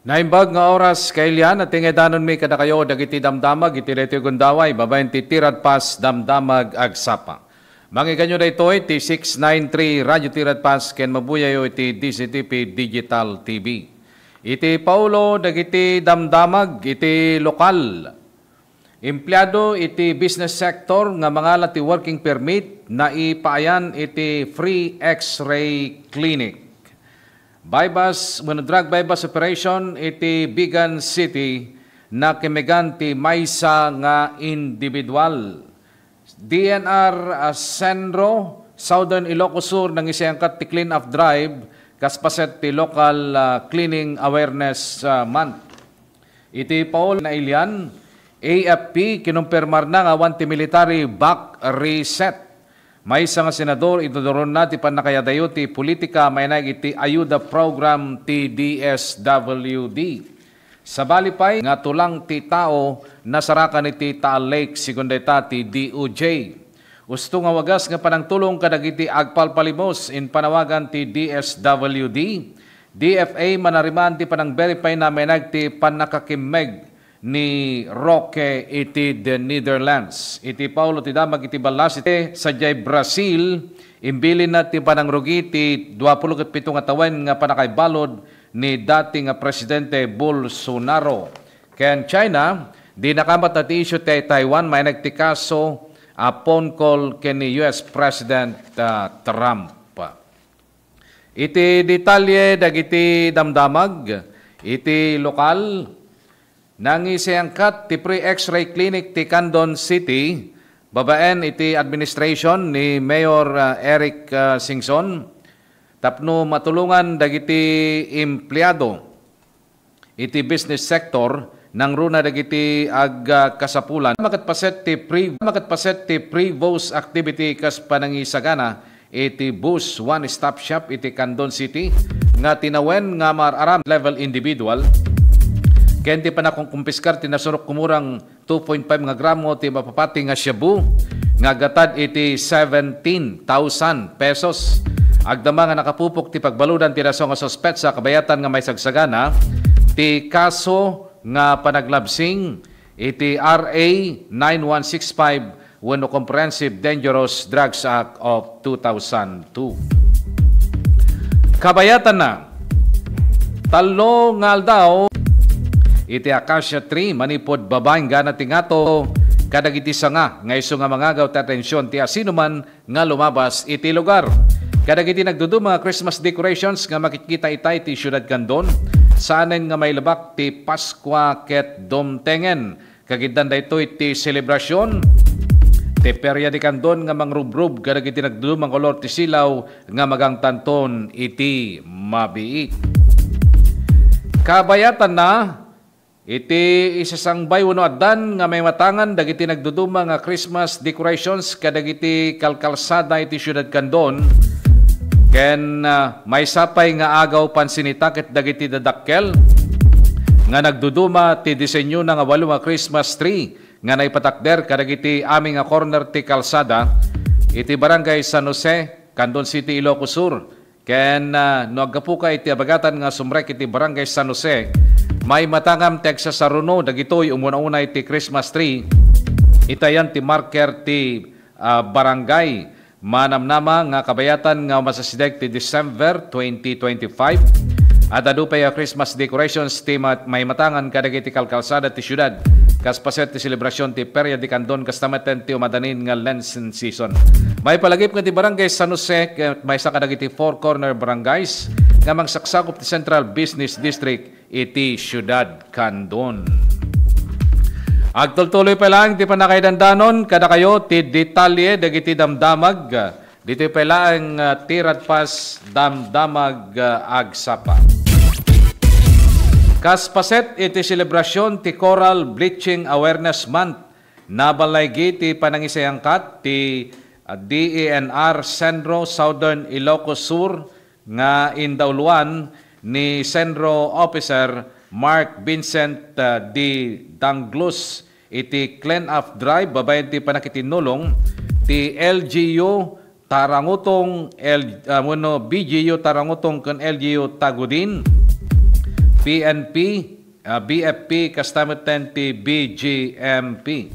Naimbag nga oras kailian at tingedanon mi kada kayo dagiti damdamag iti daytoy gundaway babaen ti tirad pas damdamag agsapa. Mangiganyo daytoy ti 693 Radio Tirad Pas ken mabuyayo iti DCTP Digital TV. Iti Paulo dagiti damdamag iti lokal. Empleyado iti business sector nga mangala ti working permit na ipaayan iti free X-ray clinic. Bypass, drug bypass operation iti Bigan City na kimigan ti maysa nga individual. DNR Senro, Southern Ilocos Sur nang isayangkat ti clean up drive kaspaset ti local cleaning awareness month. Iti Paul na Ilian, AFP kinumpirmar na nga wanti military back reset. May isang senador, ituduron na ti panakayadayo ti politika may iti ayuda program ti DSWD. Sa balipay, nga tulang ti tao nasarakan iti Taal Lake, sigundeta ti DOJ. Usto nga wagas nga panangtulong kadagiti agpalpalimos in panawagan ti DSWD. DFA manariman ti panang-verify na may ti panakakimeg ni Roque iti the Netherlands. Iti Paulo ti damag iti balas iti sadyay Brazil, imbilin na ti panangrugi ti 27 nga tawen nga panakaibalod ni dating nga Presidente Bolsonaro. Ken China, di nakamat na ti issue ti Taiwan, may nagtikaso phone call ken ni US President Trump. Iti detalye dagiti damdamag, iti lokal, nangisayangkat ti free X-ray clinic ti Candon City, babaen iti administration ni Mayor Eric Singson, tapno matulungan dagiti empleyado iti business sector nang runa dagiti kasapulan. Makatpaset ti pre-vote activity kas panangisagana iti bus one-stop shop iti Candon City nga tinawen nga mararam level individual. Kenti pa na kung kumpiskar, tinasurok kumurang 2.5 nga gramo ti mapapati nga shabu, nga gatad iti 17,000 pesos. Agdama nga nakapupok ti pagbaludan ti raso nga sospet sa kabayatan nga may sagsagana, ti kaso nga panaglabsing, iti RA 9165 wenno Comprehensive Dangerous Drugs Act of 2002. Kabayatan na, talo nga aldaw, iti Acacia Tree, manipod babaeng gana tingato, kadagiti sanga, nga iso nga mangagaw ti atensyon ti asinuman nga lumabas iti lugar. Kadagiti nagdudu mga Christmas decorations nga makikita itay ti Syudad Candon, saanen nga may labak ti Paskwa ket Domtengen. Kagidan da ito iti selebrasyon, ti perya di Candon nga mangrubrub, kadagiti nagdudu mga kolor ti silaw nga magang tanton iti mabiit. Kabayatan na, iti isasangbay wano adan nga may matangan dagiti nagduduma nga Christmas decorations kadagiti kalkalsada iti Syudad Candon ken may sapay nga agaw pansinita ket dagiti dadakkel nga nagduduma ti disenyo na nga walo nga Christmas tree nga naipatakder kadagiti aming nga corner ti kalsada iti barangay San Jose, Candon City, Ilocos Sur. Ken no aggapuka iti abagatan nga sumrek iti barangay San Jose, may matangam teksa saruno dagitoy umuna-una iti Christmas tree. Itayan ti marker ti barangay manamnama nga kabayatan nga masasideg ti December 2025. At adu pa Christmas decorations ti may matangan kadagiti kalkalsada ti syudad. Kaspaset ti selebrasyon ti Perya di Candon kastameten ti umadanin nga Lenten season. May palagip nga ti barangay San Jose may sa kadagiti four corner barangays nga mangsaksakop ti Central Business District iti Syudad Candon. Agtultuloy pa lang ti panakaidandanon kada kayo ti detalye dagiti damdamag dito pa lang tirad pas damdamag agsapa. Kaspaset iti selebrasyon ti Coral Bleaching Awareness Month nabalaygi ti panangisayangkat ti DENR Senro Southern Ilocos Sur nga indauluan ni Senro Officer Mark Vincent D. Danglus iti clean up drive babayan ti panakitinulong ti LGU Tarangutong BGU Tarangutong ken LGU Tagudin PNP, BFP kastamiten ti BGMP.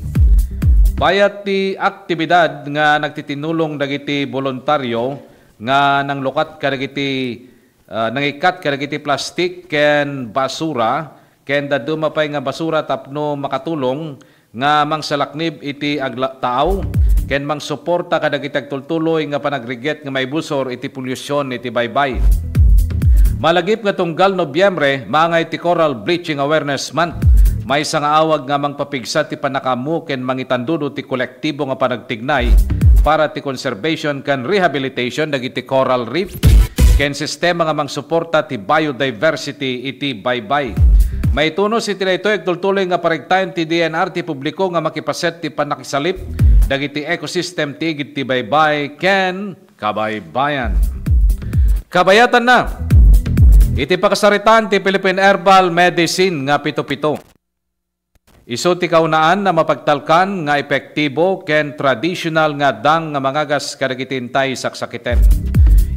Bayat ti aktibidad nga nagtitinulong dagiti voluntaryo nga nanglukat kadagiti nangikat kadagiti plastik ken basura ken dadumapay nga basura tapno makatulong nga mangsalaknib iti tao ken mangsuporta kadagiti agtultuloy nga panagriget nga maibusor iti polusyon iti baybay. Malagip nga tunggal Nobyembre maangay ti Coral Bleaching Awareness Month. May isang awag nga mangpapigsa ti panakamu ken mangitandudo ti kolektibo nga panagtignay para ti conservation ken rehabilitation dagiti coral reef ken sistema nga mangsuporta ti biodiversity iti baybay. May tunos iti daytoy agtultuloy nga paregtayon ti DNR ti publiko nga makipaset ti panakisalip dagiti ecosystem ti igid ti baybay ken kabaybayan. Kabayatan na. Iti pakasaritan ti Philippine Herbal Medicine nga pito-pito. Isu ti kaunaan na mapagtalkan nga epektibo ken traditional nga dang nga mangagas kadagitintay saksakiten.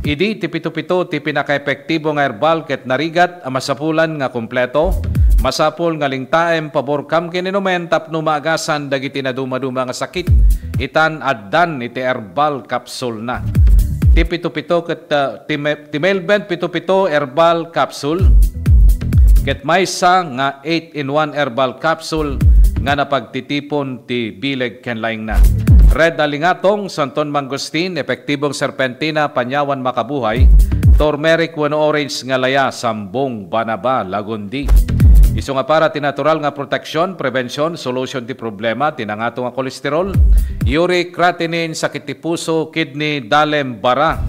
Idi ti pito-pito ti pinaka-epektibo nga herbal ket narigat a masapulan nga kompleto, masapul nga lingtaem pabor kam kininumen tapno maagasan dagiti na dumaduma nga sakit. Itan addan iti herbal capsule na. Ti pito-pito ket ti Melben pito-pito herbal capsule. Ket maysa nga 8-in-1 herbal capsule nga napagtitipon ti bileg ken laing na. Red alingatong, santon mangustin, epektibong serpentina, panyawan makabuhay, turmeric wenno orange nga laya, sambong banaba, lagundi. Isu nga para ti natural nga proteksyon, prevention, solution ti problema, tinangato nga kolesterol, uric, creatinine, sakit ti puso, kidney, dalem, bara,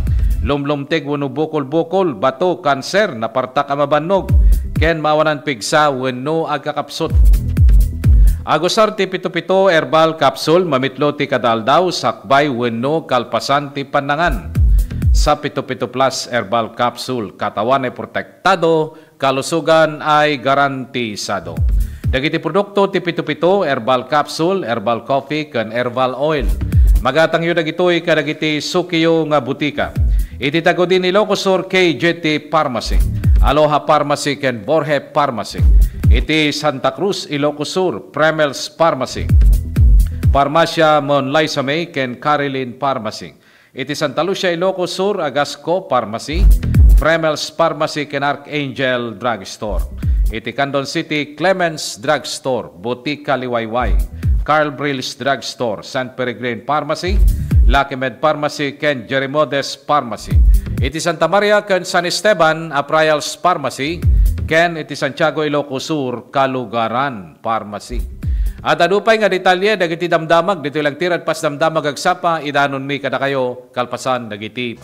lumlumtig wenno bukol-bukol, bato, kanser, napartak a mabannog, ken mawanan pigsa wenno agkakapsot. Agusar ti pito-pito herbal capsule mamitlo ti kadaldaw sakbay wenno kalpasan ti panangan. Sa pito-pito plus herbal capsule katawan ay protektado, kalusugan ay garantisado. Dagiti produkto ti pito-pito herbal capsule, herbal coffee ken herbal oil. Magatang yu dagitoy kadagiti sukiyo nga butika. Iti tago din ni Locosur KJT Pharmacy, Aloha Pharmacy ken Borhe Pharmacy. Iti Santa Cruz, Ilocos Sur, Premels Pharmacy. Parmasya Monlaisame ken Carilin Pharmacy. Iti Santa Lucia, Ilocos Sur, Agasco Pharmacy. Premels Pharmacy ken Archangel Drugstore. Iti Candon City, Clemens Drugstore, Botica Liwayway. Carl Brills Drugstore, San Peregrine Pharmacy. Lucky Med Pharmacy ken Jerimodes Pharmacy. Iti Santa Maria ken San Esteban, Aprayals Pharmacy. Ken iti Santiago, Ilocos Sur, Kalugaran Pharmacy. At adupay nga detalye dagiti damdamag dito lang tirad pas damdamag agsapa idanon mi kada kayo kalpasan dagiti.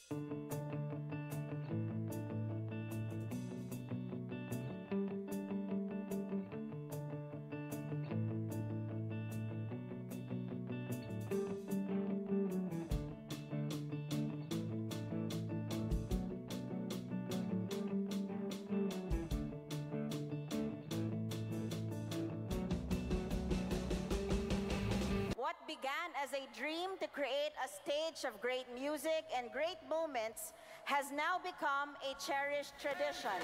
What began as a dream to create a stage of great music and great moments has now become a cherished tradition.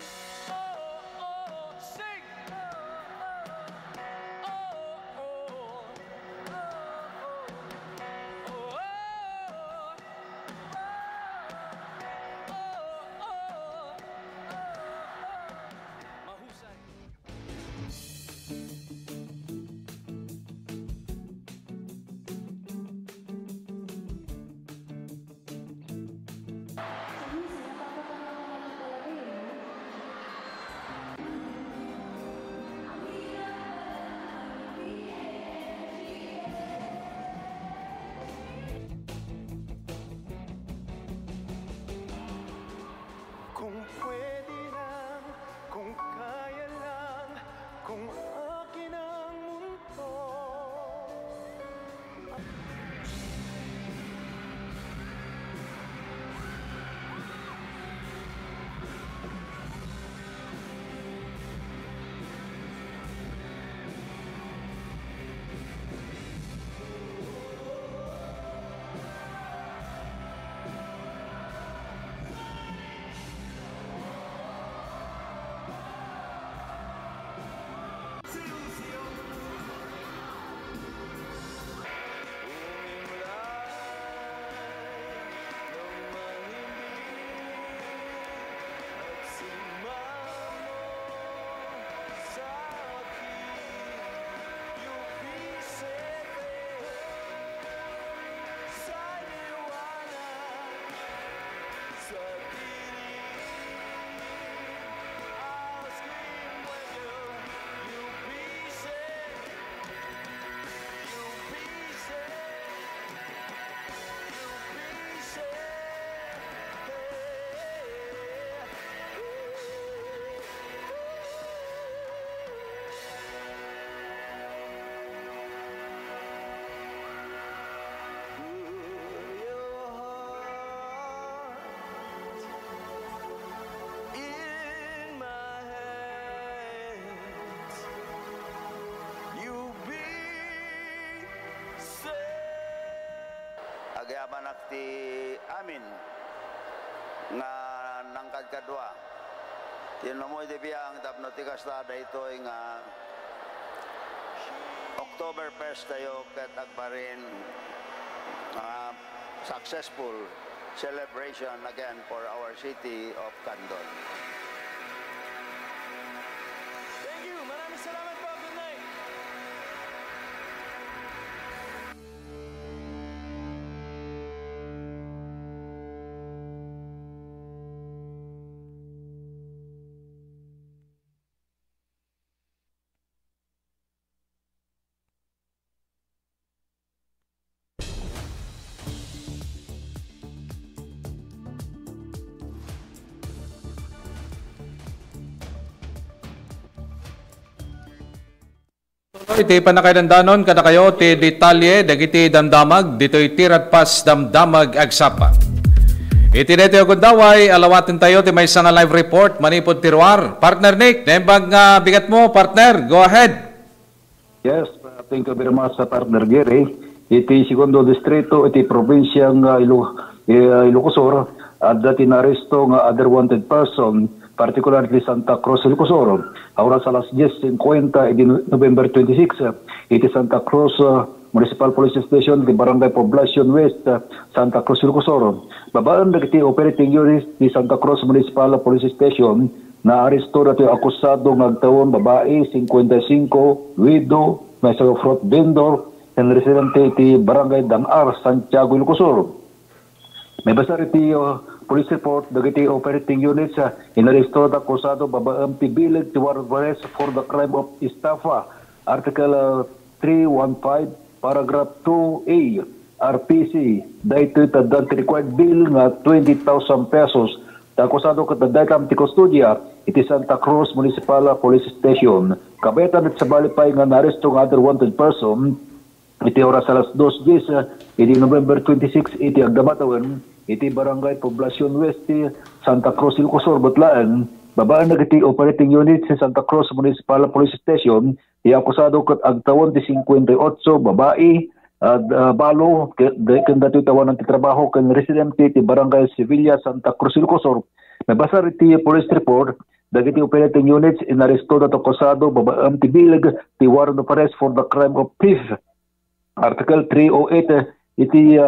Kung pwede lang, kung kaya lang, kung akin ang mundo. Agyaman ti amin nga nangkad kadwa. Tinamoy di biyang tapno ti kastada ito nga October 1st tayo ket agbarin successful celebration again for our city of Candon. Thank you! Maraming salamat po! Good night! Iti panakailandanon kada kayo ti detalye dagiti damdamag dito'y tirat pas damdamag agsapa. Iti dito yung daway alawatin tayo ti may nga live report manipod tiruar. Partner Nick, nembag nga bigat mo partner, go ahead. Yes, thank you very much partner Gary. Iti segundo distrito iti probinsyang Ilocosur at dati naresto nga other wanted person particularly Santa Cruz, Ilocosur. Aura sa alas 10:50 iti November 26, iti Santa Cruz Municipal Police Station, di Barangay Poblacion West, Santa Cruz, Ilocosur. Babaan dagiti operating unit di Santa Cruz Municipal Police Station na aresto dati akusado ng agtawon babae 55, widow, may sa fruit vendor, and residente iti Barangay Dangar, Santiago, Ilocosur. May basa iti police report dagiti operating units inaresto at akusado babaeng pibilig ti warrant arrest for the crime of estafa, Article 315, Paragraph 2A RPC. Dahito itadang required bill nga 20,000 pesos. Takusado katadaytam ti kustudia iti Santa Cruz Municipal Police Station. Kabetan at sa balipay nga naresto ng other wanted person iti oras alas 2:10 iti November 26 iti agdamatawen iti Barangay Poblacion West ti Santa Cruz Ilocosur Butlaan. Babaan na iti operating unit sa Santa Cruz Municipal Police Station iakusado kat agtawon ti 58 babae at balo kanda tawan ng titrabaho kan residente ti Barangay Sevilla Santa Cruz Ilocosur. Nabasar iti police report dagiti operating units inaresto na akusado babaam ti bilag ti warrant of arrest for the crime of theft. Article 308 iti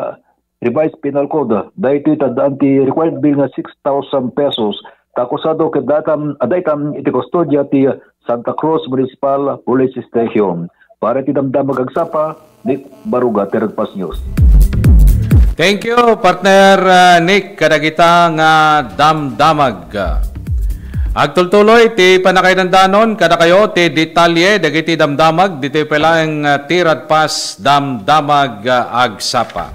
revised penal code. Dahito itadaan ti required bill nga 6,000 pesos. Takusado kadatam adaytam iti kustodia ti Santa Cruz Municipal Police Station. Para ti damdamag agsapa, Nick Baruga, Teragpas News. Thank you, partner Nick, kadagita nga damdamag. Agtultuloy, ti panakay ng danon, kada kayo, ti detalye, dagiti damdamag, dito palang tirad pas damdamag agsapa.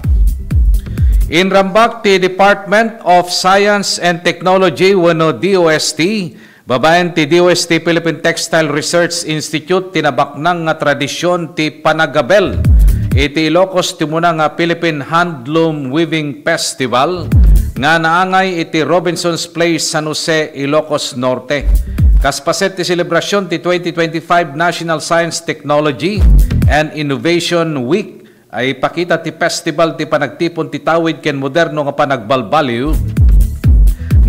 Inrambak ti Department of Science and Technology, wano DOST, babayan ti DOST Philippine Textile Research Institute, tinabaknang nga tradisyon ti panagabel. Iti Ilocos ti muna nga Philippine Handloom Weaving Festival, nga naangay iti Robinson's Place, San Jose, Ilocos Norte. Kaspaset ti selebrasyon ti 2025 National Science, Technology and Innovation Week, ay pakita ti festival ti panagtipon ti tawid ken moderno nga panagbalbaliw,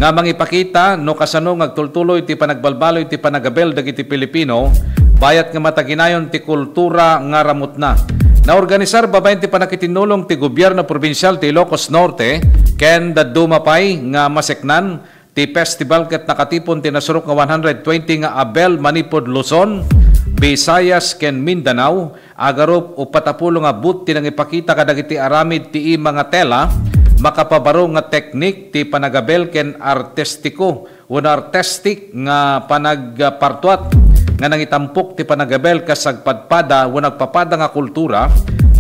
nga mangipakita no kasano agtultuloy ti panagbalbaloy ti panagabel dagiti Pilipino bayat nga mataginayon ti kultura nga ramot na. Naorganisar babayan ti panakitinulong ti gobyerno probinsyal ti Ilocos Norte ken dadumapay nga maseknan ti festival ket nakatipon ti nasurok nga 120 nga abel manipod Luzon, Visayas ken Mindanao agarop o patapulo nga but ti nangipakita kadagiti aramid ti mga tela makapabaro nga teknik ti panagabel ken artistiko un artistic nga panagpartuat nga nangitampok ti panagabel kasagpadpada un nagpapada nga kultura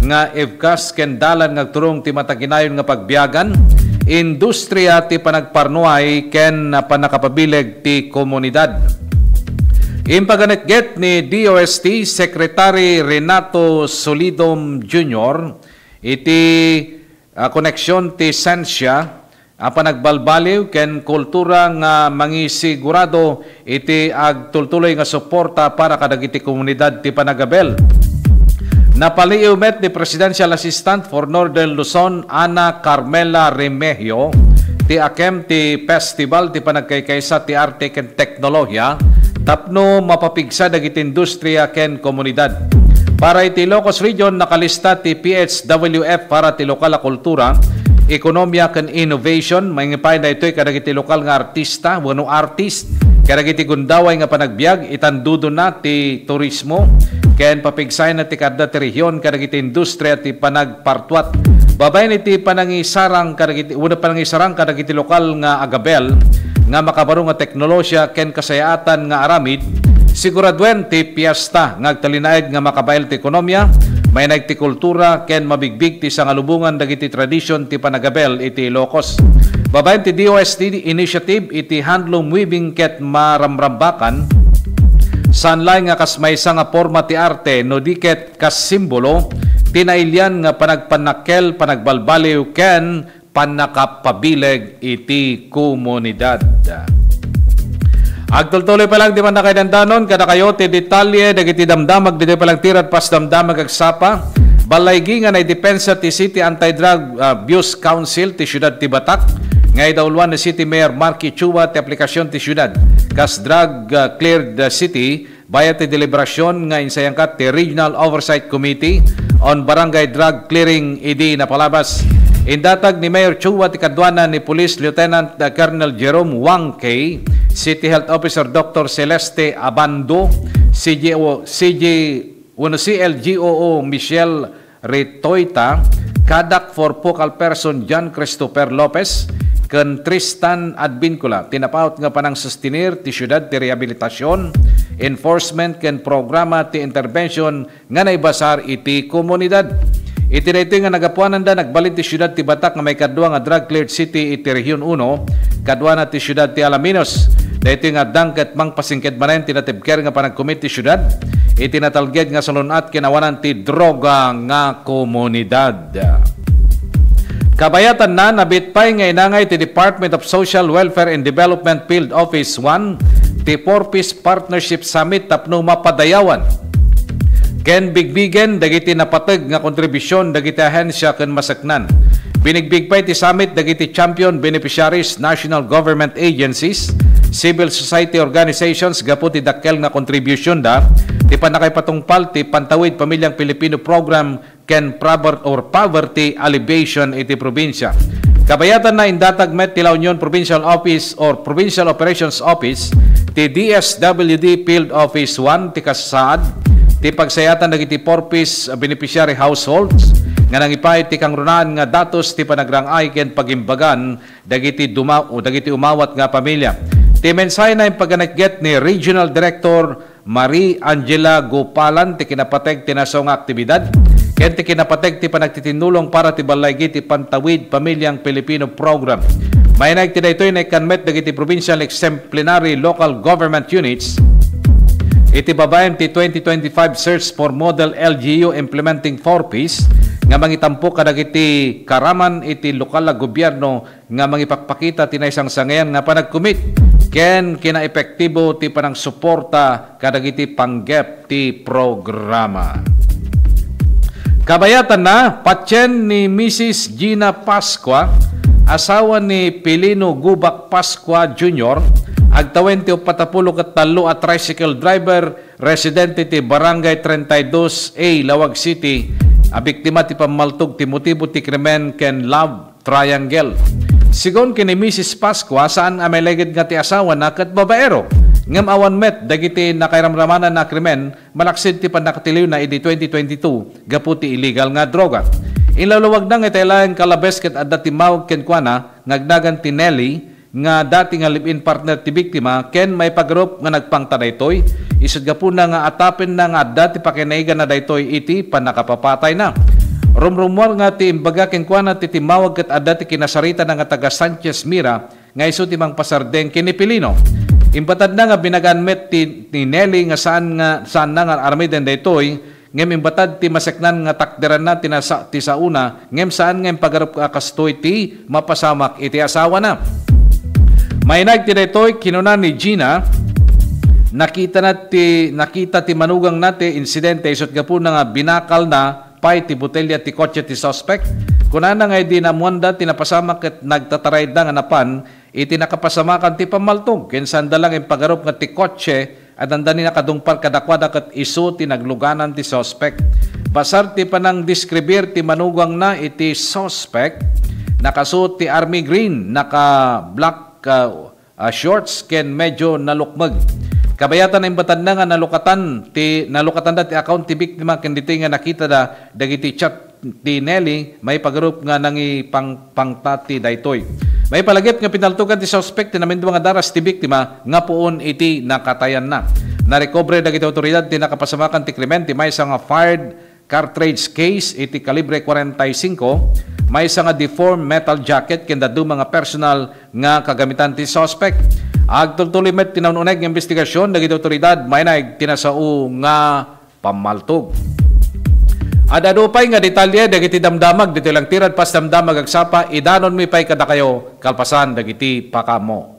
nga evkas ken dalan nga turong ti mataginayon nga pagbiagan industriya ti panagparnuay ken panakapabileg ti komunidad. Impaganetget ni DOST Secretary Renato Solidom Jr. iti koneksyon ti sensya panagbalbaliw ken kultura nga mangisigurado iti agtultuloy nga suporta para kadagiti komunidad ti panagabel. Napaliw met ni Presidential Assistant for Northern Luzon Ana Carmela Remigio ti akem ti festival ti panagkaykaysa ti arte ken teknolohiya tapno mapapigsa dagiti industriya ken komunidad. Para iti Ilocos Region nakalista ti PHWF para ti lokal a kultura, ekonomiya ken innovation, mangipay na ito'y kadagiti lokal nga artista, wano artist, kadagiti gundaway nga panagbiag, itandudo na ti turismo, ken papigsay na ti kada ti rehiyon, kadagiti industriya ti panagpartuat. Babayan iti panangisarang kadagiti, una panangisarang kadagiti lokal nga agabel, nga makabaro nga teknolohiya ken kasayaatan nga aramid, siguradwen ti piyesta nga agtalinaed nga makabayel ti ekonomiya, may nagti kultura ken mabigbig ti sangalubungan dagiti tradisyon ti panagabel iti Ilocos. Babayan ti DOST initiative iti handloom weaving ket maramrambakan sanlay nga kasmaysa nga forma ti arte no diket kas simbolo tinailyan nga panagpanakkel panagbalbaliw ken panakapabileg iti komunidad. Agtultuloy pa lang di man na kayo dandanon, kada kayo ti detalye, dagiti damdamag, dito pa lang tirat pas damdamag agsapa, balaygi nga na depensa ti City Anti-Drug Abuse Council ti Syudad ti Batak, nga idawluan ni City Mayor Marky Chua ti aplikasyon ti syudad, kas drug cleared city, bayat ti deliberasyon nga insayangkat ti Regional Oversight Committee on Barangay Drug Clearing ED na palabas. Indatag ni Mayor Chua ti kadwana ni Police Lieutenant Colonel Jerome Wang K, City Health Officer Dr. Celeste Abando, CLGOO Michelle Retoita, Kadak for Focal Person John Christopher Lopez, ken Tristan Advincula, tinapaut nga panang sustinir ti syudad ti rehabilitasyon, enforcement ken programa ti intervention nga naibasar iti komunidad. Iti daytoy nga nagapuanan da nagbalit ti syudad ti Batak nga may kadwa nga drug cleared city iti Region 1, kadwa na ti syudad ti Alaminos. Daytoy nga dangket mang pasingked manen ti natibker nga panagkumit ti syudad, iti natalged nga salunat kinawanan ti droga nga komunidad. Kabayatan na nabitpay nga inangay ti Department of Social Welfare and Development Field Office 1 ti Four-Piece Partnership Summit tapno mapadayawan. Ken bigbigen dagiti napateg nga kontribusyon dagiti ahensya ken masaknan. Binigbigpay ti summit dagiti champion beneficiaries, national government agencies, civil society organizations gapu ti dakkel nga contribution da ti panakay patungpal ti Pantawid Pamilyang Pilipino Program ken poverty alleviation iti probinsya. Kabayatan na indatag met ti La Union Provincial Office or Provincial Operations Office ti DSWD Field Office 1 ti kasaad ti pagsayatan dagiti Four-Piece beneficiary households nga nangipay ti kangrunaan nga datos ti panagrangay ken pagimbagan dagiti umawat nga pamilya. Ti mensahe na yung pagganagget ni Regional Director Marie Angela Gopalan ti kinapateg ti naso nga aktibidad ken ti kinapateg ti panagtitinulong para ti balaygi ti Pantawid Pamilyang Pilipino Program. May ti daytoy na ikanmet dagiti Provincial Exemplary Local Government Units iti babayan ti 2025 Search for Model LGU Implementing Four-Piece nga mangitampo kadagiti karaman iti lokal na gobyerno nga mangipakpakita ti naisang sangayan nga panagkumit ken kinaepektibo ti panang suporta kadagiti panggep ti programa. Kabayatan na patyen ni Mrs. Gina Pascua, asawa ni Pilino Gubak Pascua Jr., agtawen ti 43 at tricycle driver, residente ti Barangay 32A, Lawag City, abiktima ti pamaltog ti motibo ti krimen ken love triangle. Sigon kini Mrs. Pascua, saan ameleged nga ti asawa na ket babaero, ngem awan met dagiti nakairamramanan na krimen, malaksid ti panakatiliw na idi 2022, gapu ti illegal nga droga. Inlalawag nang itailayan kalabes ket adda ti mawag ken kuana, ngagnagan ti Nelly, nga dati nga live-in partner ti biktima ken may pagrup nga nagpangta daytoy isud gapuna nga atapin na nga dati pakinaigan na daytoy iti panakapapatay na rumrumor nga ti imbaga ken kuana ti timawag ket adda ti kinasarita nga taga Sanchez Mira nga isu ti mang pasardeng kini Pilino imbatad na nga binaganmet ti Nelly nga saan na nga armiden daytoy ngem imbatad ti maseknan nga takderan na ti sauna ngem saan ngem pagarup kastoy ti mapasamak iti asawa na. May nagtidaytoy kinunan ni Gina nakita ti manugang nati insidente isot gapuna nga binakal na pay ti botelya ti kotse ti suspect kunana nga di namuanda tinapasamak ket nagtataray da nga napan iti nakapasamakan ti pamaltog ken sandalang ang pagarup nga ti kotse at andani nakadungpal kadakwada ket isu ti nagluganan ti suspect. Basar ti panang describir ti manugang na iti suspect nakasuot ti army green naka black shorts ken medyo nalukmag. Kabayatan na imbatan na nga nalukatan da ti account ti biktima ken ditoy nga nakita da dagiti chat ti Nelly may pagrup nga nangi pangtati daytoy. May palagip nga pinaltugan ti suspect ti namendu nga daras ti biktima nga puon iti nakatayan na. Narekobre dagiti otoridad ti nakapasamakan ti krimen ti maysa nga fired cartridge case iti kalibre 45 may isa nga deformed metal jacket kenda do mga personal nga kagamitan ti suspect. Agtultuloy met tinanuneg ng investigasyon dagiti otoridad may tinasao nga pamaltog. Adadupay nga detalye dagiti damdamag dito lang tirad pas damdamag agsapa idanon mi pay kada kayo kalpasan dagiti pakamo.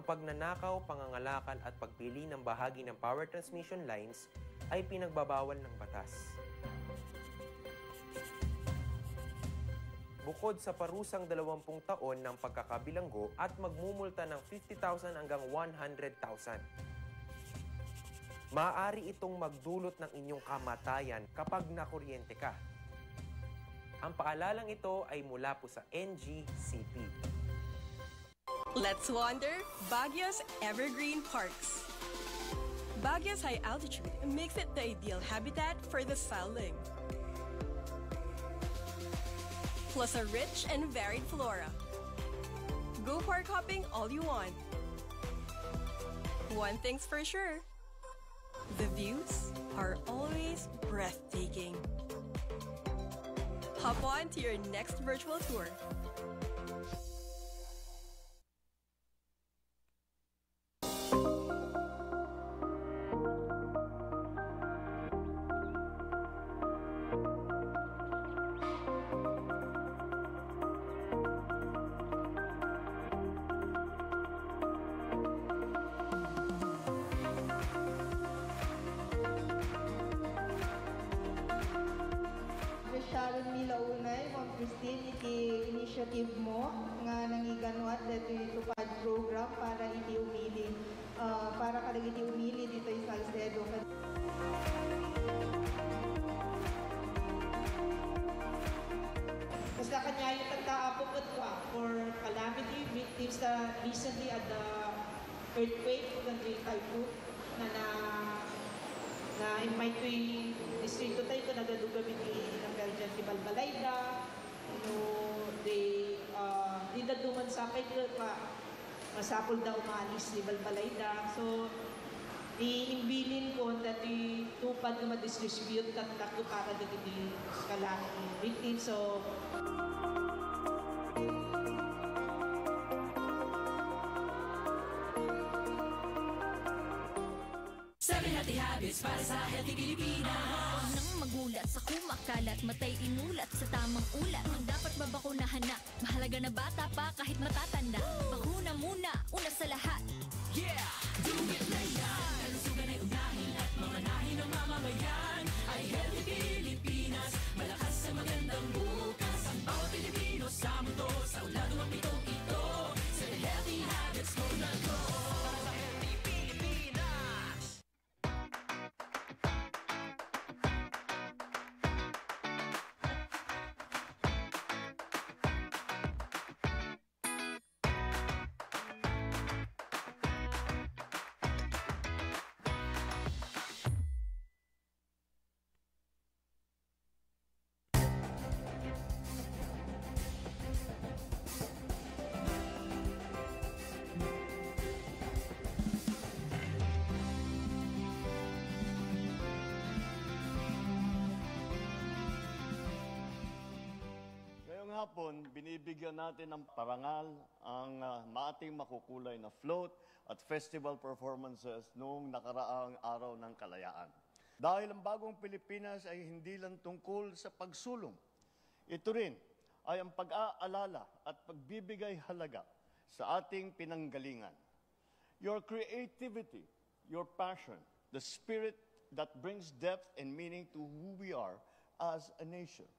pagnanakaw, pangangalakal at pagpili ng bahagi ng power transmission lines ay pinagbabawal ng batas. Bukod sa parusang 20 taon ng pagkakabilanggo at magmumulta ng 50,000 hanggang 100,000. Maaari itong magdulot ng inyong kamatayan kapag nakuryente ka. Ang paalalang ito ay mula po sa NGCP. Let's wander Baguio's Evergreen Parks. Baguio's high altitude makes it the ideal habitat for the starling. Plus a rich and varied flora. Go park hopping all you want. One thing's for sure, the views are always breathtaking. Hop on to your next virtual tour. Sharon Mila Unay, Ma'am Christine, iti initiative mo nga nangiganuat dito itupad program para iti umili, para kadag iti umili dito sa Salcedo. Basta kanya yung tagkaapupot ka for calamity victims na recently at the earthquake ng Typhoon na in my three distrito tayo ito nagadugamit ng Belgian si Balbalayda, di naduman sa akin masapol daw umalis ni Balbalayda. So, iimbilin ko na tupad na ma-distribute at takto para dito di calamity victims. So, Healthy habits para sa healthy Pilipinas. Nang magulat sa kumakalat, matay inulat sa tamang ulat. Ang dapat babakunahan na, mahalaga na bata pa kahit matatanda. Bakuna muna, una sa lahat. Yeah! Do it na yan! Kalusugan ay unahin at mamanahin ng mamamayan. Ay healthy Pilipinas, malakas sa magandang bukas. Ang bawat Pilipino sa mundo, sa ulado ang pitong ito. Sa healthy habits, go na go! hapon, binibigyan natin ng parangal ang maating makukulay na float at festival performances noong nakaraang araw ng kalayaan. Dahil ang bagong Pilipinas ay hindi lang tungkol sa pagsulong. Ito rin ay ang pag-aalala at pagbibigay halaga sa ating pinanggalingan. Your creativity, your passion, the spirit that brings depth and meaning to who we are as a nation.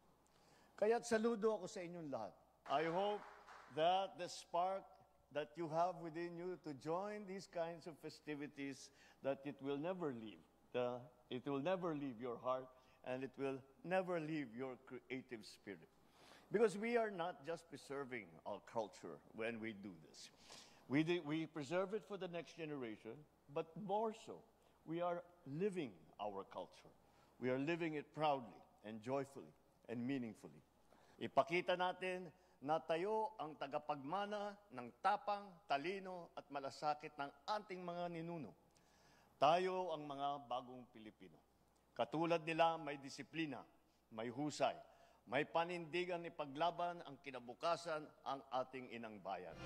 Kaya't saludo ako sa inyong lahat. I hope that the spark that you have within you to join these kinds of festivities, that it will never leave. It will never leave your heart, and it will never leave your creative spirit. Because we are not just preserving our culture when we do this. We preserve it for the next generation, but more so, we are living our culture. We are living it proudly and joyfully and meaningfully. Ipakita natin na tayo ang tagapagmana ng tapang, talino at malasakit ng ating mga ninuno. Tayo ang mga bagong Pilipino. Katulad nila, may disiplina, may husay, may panindigan ni paglaban ang kinabukasan ang ating inang bayan.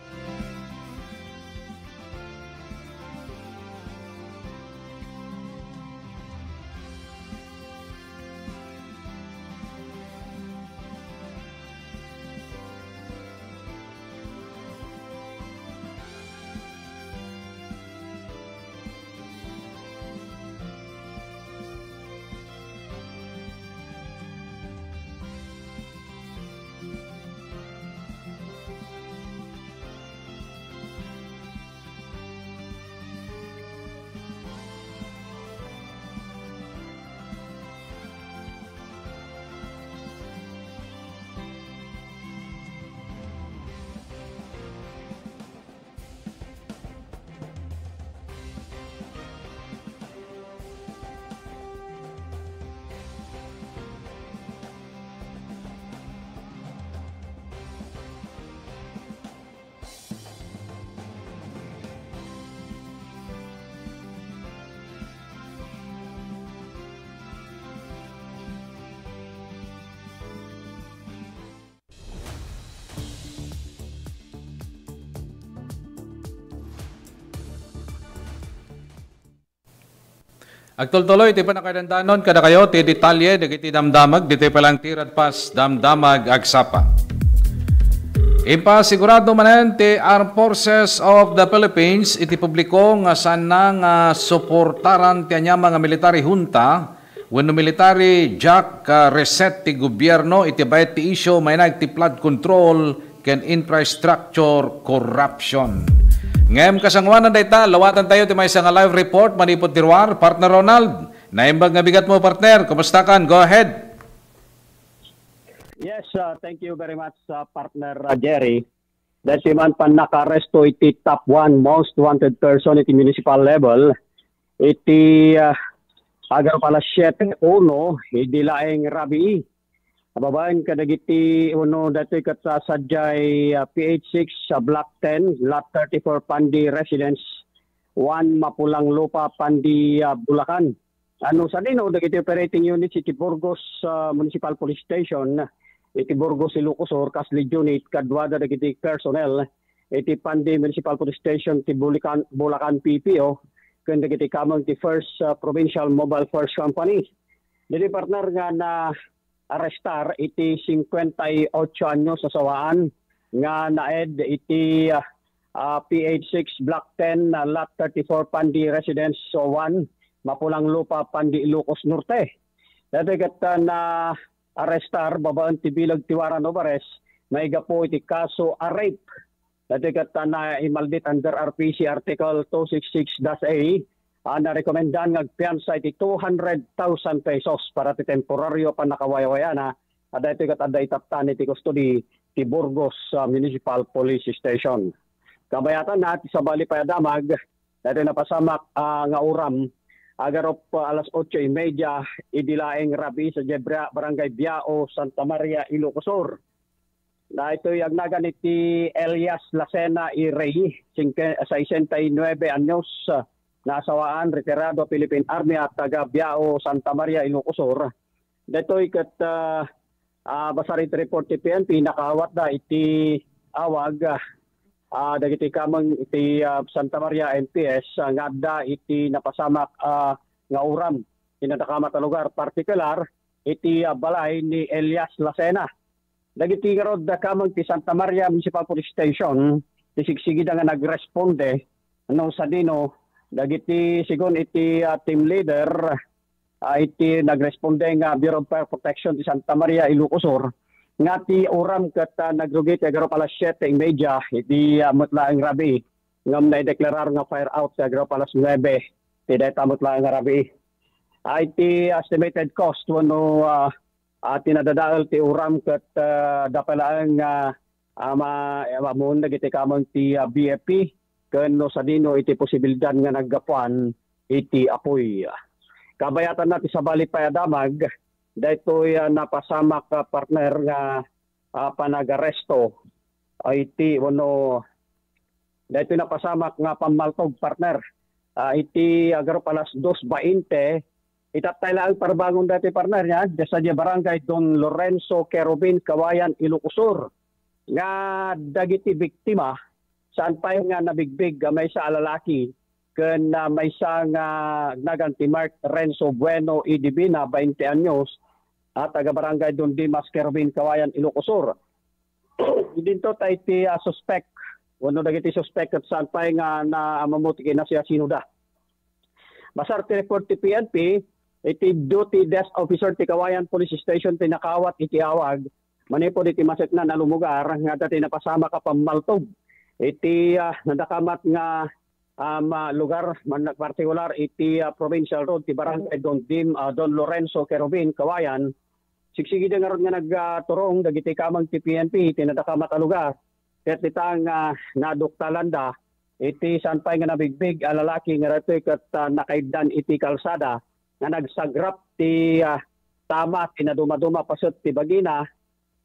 Agtultuloy, iti pa nakadandanon, kada kayo, ti detalye, dagiti damdamag, dito pa lang tirad pas, damdamag, agsapa. Impasigurado manan ti Armed Forces of the Philippines, iti publiko nga sana nga suportaran ti anya mga military junta, wenno military jack reset ti gobyerno, iti bayat ti isyo, may ti flood control, ken infrastructure corruption. Ngayong kasangwanan dayta, lawatan tayo ti may isang live report, manipod tirwar, partner Ronald. Naimbag nga bigat mo, partner. Kumusta kan? Go ahead. Yes, thank you very much, partner Jerry. Dahil si man pan nakaresto iti top 1 most wanted person iti municipal level, iti agar pala 7-1, iti laeng rabi. Ababayan kadagiti uno dati kat sa sadyay PH6 Block 10, Lot 34 Pandi Residence, 1 Mapulang Lupa, Pandi, Bulacan. Ano sa dino, dagiti operating unit iti Burgos Municipal Police Station, iti Burgos Ilocosur, Kaslig Unit, kadwada dagiti personnel, iti Pandi Municipal Police Station, iti Bulacan PPO, kung dagiti kamang iti First Provincial Mobile Force Company. Dili partner nga na arrestar iti 58 anyos sa sawaan nga naed iti PH6 Block 10 Lot 34 Pandi Residence 1 Mapulang Lupa Pandi Ilocos Norte. Dati kat na arrestar babaan ti bilag Tiwaran Ovares maiga po iti kaso a rape. Dati kat na imaldit under RPC Article 266-A na-recomendan ng piyansa iti 200,000 pesos para ti temporaryo pa nakawayawaya na ada iti kat ada itaptan iti custody ti Burgos Municipal Police Station. Kabayatan na sa bali payadamag dati napasamak nga uram agarop alas 8:30 idilaeng rabi sa Jebra Barangay Biao, Santa Maria, Ilocosur. Na ito yung agnagan iti Elias Lacena Irey, 69 anyos, nasawaan, retirado Philippine Army at taga Biao, Santa Maria, Ilocosur. Dito ikat basarit report ti PNP, nakawat na iti awag, dagiti kamang iti Santa Maria NPS, ngadda iti napasamak nga uram. Tinatakamat na lugar, partikular, iti balay ni Elias Lacena. Dagiti karod da kamang ti Santa Maria Municipal Police Station, ti sigsigida nga nagresponde, ano sa dino, dagiti sigon iti team leader iti nagresponde nga Bureau of Fire Protection ti Santa Maria Ilocosur nga ti uram ket nagrugit agaro alas 7:30 iti mutlaeng rabi ngam na deklarar nga fire out sa agaro alas 9 ti dayta mutlaeng rabi. Iti estimated cost wano tinadadaol ti uram ket dapalaeng mamun dagiti kamang ti BFP kano sa dino iti posibilidad nga naggapuan iti apoy. Kabayatan natin sa bali payadamag, dahito'y napasamak partner nga panagaresto iti dahito'y napasamak nga pamaltog partner iti agaro alas 2:20 itatay lang parbangon dati partner niya sa barangay Don Lorenzo Querubin, Kawayan, Ilocosur nga dagiti biktima saan pa yung nga nabigbig may sa alalaki ken may sa nga naganti Mark Renzo Bueno Idibina 20 anyos at taga barangay Don Dimas Querubin, Kawayan, Ilocosur. Dito tayo ti suspect wano dagiti suspect at saan pa yung nga mamuti na siya sinuda. Basar ti report ti PNP iti duty desk officer ti Kawayan Police Station tinakawat iti awag manipod iti maset na nalumugar nga dati napasama ka pamaltog iti nadakamat nga lugar partikular iti provincial road ti barangay Don Lorenzo Querubin, Kawayan. Sigsigi nga ron nga nagturong dagiti kamang ti PNP iti nadakamat a lugar ket itang naduktalanda iti saan pa nga nabigbig a lalaki nga retoy ket nakaibdan iti kalsada nga nagsagrap ti tama tinaduma-duma pasot ti bagina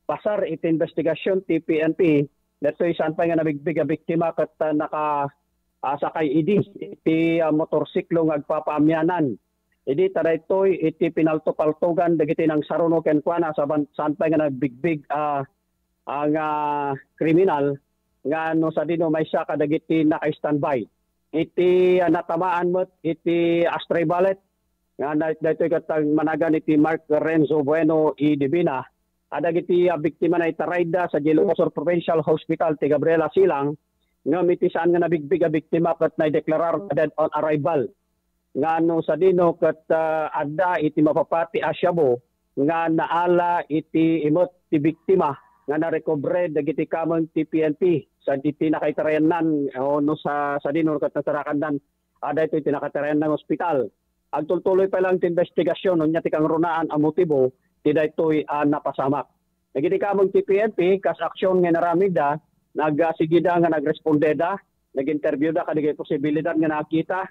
pasar iti investigasyon ti PNP. Dito saan pa nga nabigbig a biktima kat sakay idi iti motorsiklo nga agpapaamyanan. Idi taday toy iti pinalto-paltogan dagiti nang saruno ken kuana saan pa nga nagbigbig ang kriminal nga no sa dino may siya kadagiti naka-standby. Iti natamaan mo iti astray bullet nga daytoy katang managan iti Mark Renzo Bueno y Divina. Ada giti biktima na itarayda sa Ilocos Provincial Hospital ti Gabriela Silang nga mitisan nga nabigbig a biktima kat naideklarar dead on arrival. Nga no sa dino kat adda iti mapapati asyabo nga naala iti imot ti biktima nga narecover dagiti kamang ti PNP sa iti nakaitarayanan o no sa dino kat natarakandan ada ito iti nakatarayan ng ospital. Agtultuloy pa lang ti investigasyon unya ti kang runaan ang motibo ti daytoy napasamak. Dagiti kamang ti PNP kas aksyon nga naramida nagsigida nga nagrespondeda, nag-interview da kadigay posibilidad nga nakita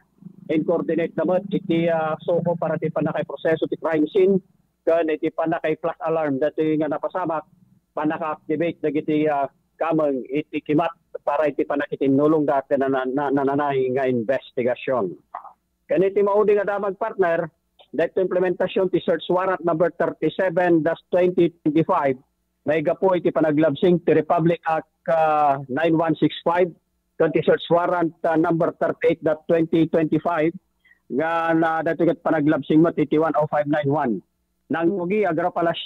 and coordinate naman iti soko para ti panakay proseso ti crime scene kan iti panakay flash alarm dati nga napasamak panaka-activate dagiti kamang iti kimat para iti panakitinulong dati na nananay nga investigasyon. Kaniti maudi nga damag partner dahito implementasyon ti search warrant number 37-2025 may gapo iti panaglabsing ti Republic Act 9165 kanti search warrant number 38-2025 nga na dahito kat panaglabsing mo iti 10591 nang mugi agara pala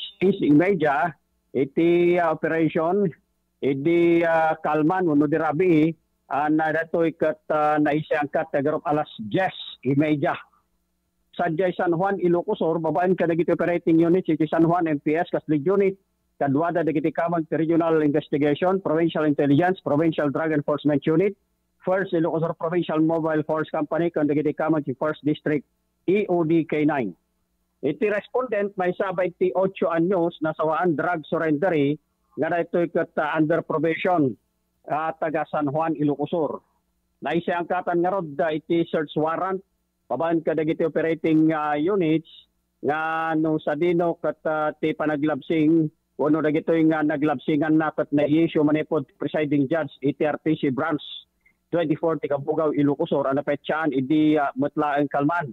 media iti operation iti Kalman uno di Rabi na datoy kat naisiangkat agara alas 10 media Sanjay San Juan Ilocosor babaan ka dagiti operating unit iti San Juan MPS Kaslig unit kadwada dagiti kamang Regional Investigation Provincial Intelligence Provincial Drug Enforcement Unit First Ilocosor Provincial Mobile Force Company kan dagiti kamang ti First District EOD K9. Iti respondent may sabay ti 8 anyos na sawaan drug surrendery nga daytoy ket under probation taga San Juan Ilocosur. Naisiangkatan nga rod iti search warrant paban kadagiti operating units nga no sa dino ket ti panaglabsing uno dagitoy nga naglabsingan na ket na-issue manipod presiding judge iti RTC branch 24 ti Kabugaw Ilocosur ana petsaan idi Mutlaeng Kalman.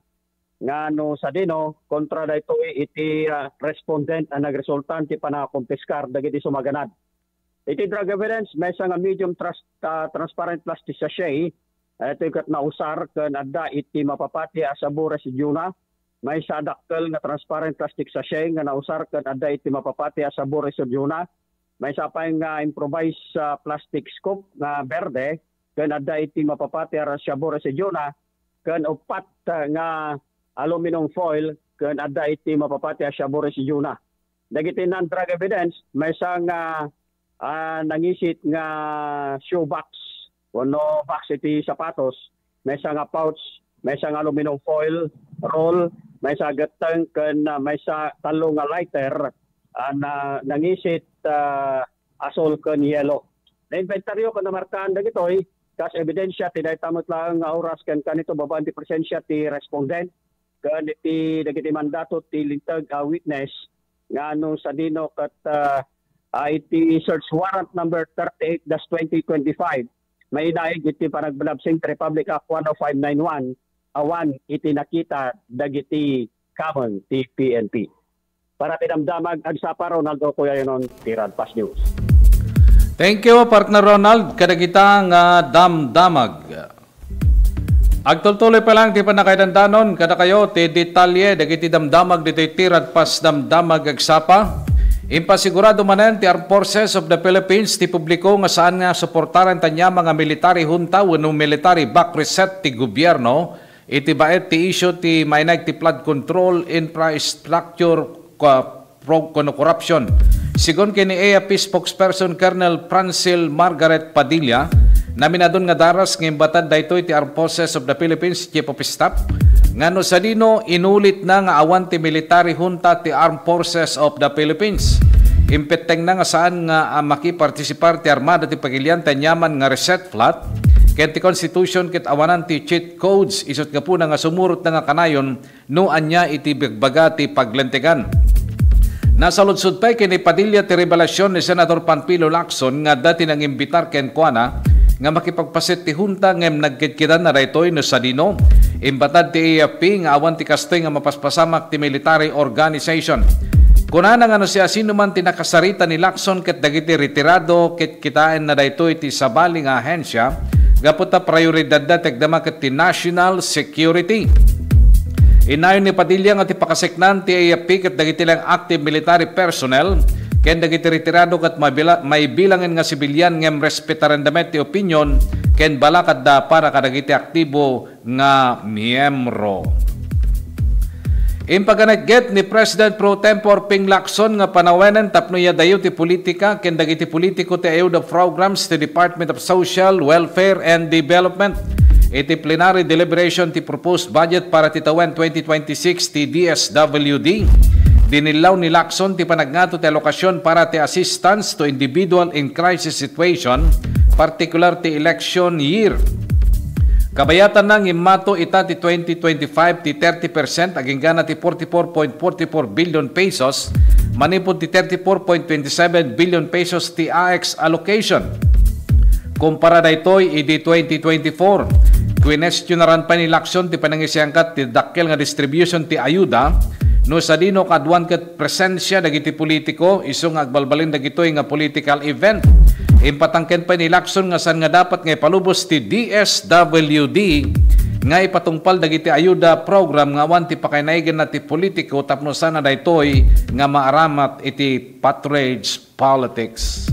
Nga no sa dino kontra dayto iti respondent ang nagresultan ti panakumpiskar dagiti sumaganad. Iti drug evidence may nga medium transparent plastic sachet ito kat nausar ken adda iti mapapati asabu residyuna may sa dakkel nga transparent plastic sachet nga nausar ken adda iti mapapati asabu residyuna may sa pay nga improvised plastic scoop nga berde ken adda iti mapapati asabu residyuna ken upat nga aluminum foil ken adda iti mapapati asabu residyuna. Dagiti non-drug evidence may sang nangisit nga shoebox wano box iti sapatos may sang pouch may sang aluminum foil roll may sa gatang ken may sa talo nga lighter na nangisit asol ken yellow. Na inventaryo ken namarkaan dagitoy kas ebidensya ti daytamot lang nga oras ken kanito babaan ti presensya ti respondent ken iti dagiti mandato ti lintag witness nga ano sa dino ket iti search warrant number 38-2025 may daig iti panagbalabsing Republic Act 10591 awan iti nakita dagiti kamon ti PNP. Para tinamdamag agsapa Ronaldo Kuya Yonon ti Radpas News. Thank you partner Ronald kadagita nga damdamag. Agtultuloy pa lang ti panakaidandanon kada kayo ti detalye dagiti damdamag ditoy ti Radpas damdamag agsapa. Impasigurado manen ti Armed Forces of the Philippines ti publiko nga saan nga suportaran tanya mga military junta wenno military back reset ti gobyerno iti baet ti issue ti mainag ti flood control infrastructure corruption. Sigon kini AFP spokesperson Colonel Francil Margaret Padilla naminadon nga daras ng imbatad daytoy ti Armed Forces of the Philippines Chief of Staff ngano sa dino inulit na nga awan ti military junta ti Armed Forces of the Philippines. Impeteng na nga saan nga makipartisipar ti armada ti pagilian tanyaman nga reset flat ken ti constitution ket awanan ti cheat codes isut nga puna nga sumurot na nga kanayon no anya iti bagbaga ti paglentegan. Nasaludsud pay kini Padilla ti revelasyon ni Senator Panfilo Lacson nga dati nang imbitar ken kuana nga makipagpasit ti junta ngem nagkitkitan na daytoy no sa dino imbatad ti AFP nga awan ti kastoy nga mapaspasamak ti military organization. Kunana nga no siya sino man tinakasarita ni Lacson ket dagiti retirado ket kitaan na daytoy ti sabali nga ahensya gapot ta prioridad da tegdama ket ti national security. Inayon ni Padilla nga ti pakaseknan ti AFP ket dagiti lang active military personnel ken dagiti retirado ket may bilangan nga sibilyan ngem respetaran damet ti opinion ken balakad da para kadagiti aktibo nga miyembro. Impaganet ni President Pro Tempore Ping Lacson nga panawanan tapno ya dayo ti politika ken dagiti politiko ti ayuda programs ti Department of Social, Welfare and Development. Iti plenary deliberation ti proposed budget para ti tawen 2026 ti DSWD. Dinilaw ni Lacson ti panagnato ti alokasyon para ti assistance to individual in crisis situation, particular ti election year. Kabayatan ng imato ita ti 2025 ti 30% aging gana ti 44.44 billion pesos, manipod ti 34.27 billion pesos ti AX allocation. Kumpara da ito'y idi 2024. Questionaran pa ni Lacson ti panangisiyangkat ti dakkel nga distribution ti ayuda no sa dino kadwan ket presensya dagiti politiko isong agbalbalin dagitoy nga political event. Impatangken pa ni Lacson nga san nga dapat nga ipalubos ti DSWD nga ipatungpal dagiti ayuda program nga awan ti pakainaigan na ti politiko tapno sana daytoy nga maaramat iti patronage politics.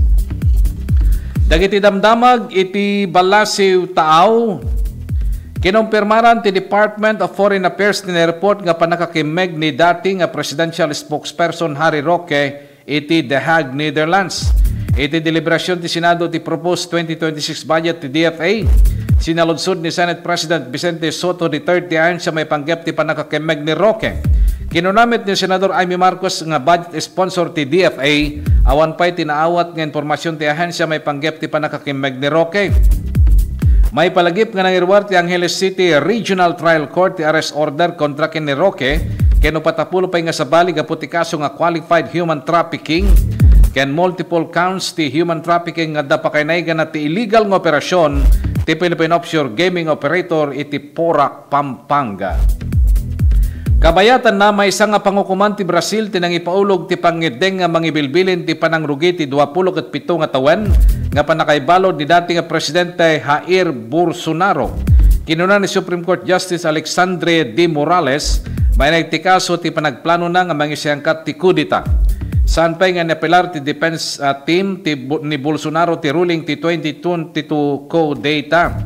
Dagiti damdamag iti balasiw taaw kinumpirmaran ti Department of Foreign Affairs ni report nga panakakimeg ni dating nga presidential spokesperson Harry Roque iti The Hague, Netherlands. Iti deliberasyon ti Senado ti proposed 2026 budget ti DFA. Sinaludsod ni Senate President Vicente Soto III ti ayon sa may panggap ti panakakimeg ni Roque. Kinunamit ni Senador Amy Marcos nga budget sponsor ti DFA awan pa'y tinaawat nga informasyon ti ahensya may panggap ti panakakimeg ni Roque. May palagip nga nangirwar ti Angeles City Regional Trial Court ti arrest order kontra ken ni Roque ken upatapulo pay nga sabali ga puti kaso nga qualified human trafficking ken multiple counts ti human trafficking nga dapakainaygan na ti illegal nga operasyon ti Philippine Offshore Gaming Operator iti Porac, Pampanga. Kabayatan na may isa nga pangukuman ti Brazil tinang ipaulog ti pangideng nga mangibilbilin ti panangrugi ti 27 nga tawen nga panakaibalod ni dating nga presidente Jair Bolsonaro. Kinuna ni Supreme Court Justice Alexandre D. Morales may nagtikaso ti panagplano na nga mangisiyangkat ti kudita. Saan pa nga napilar ti defense team ni Bolsonaro ti ruling ti 2022 co-data.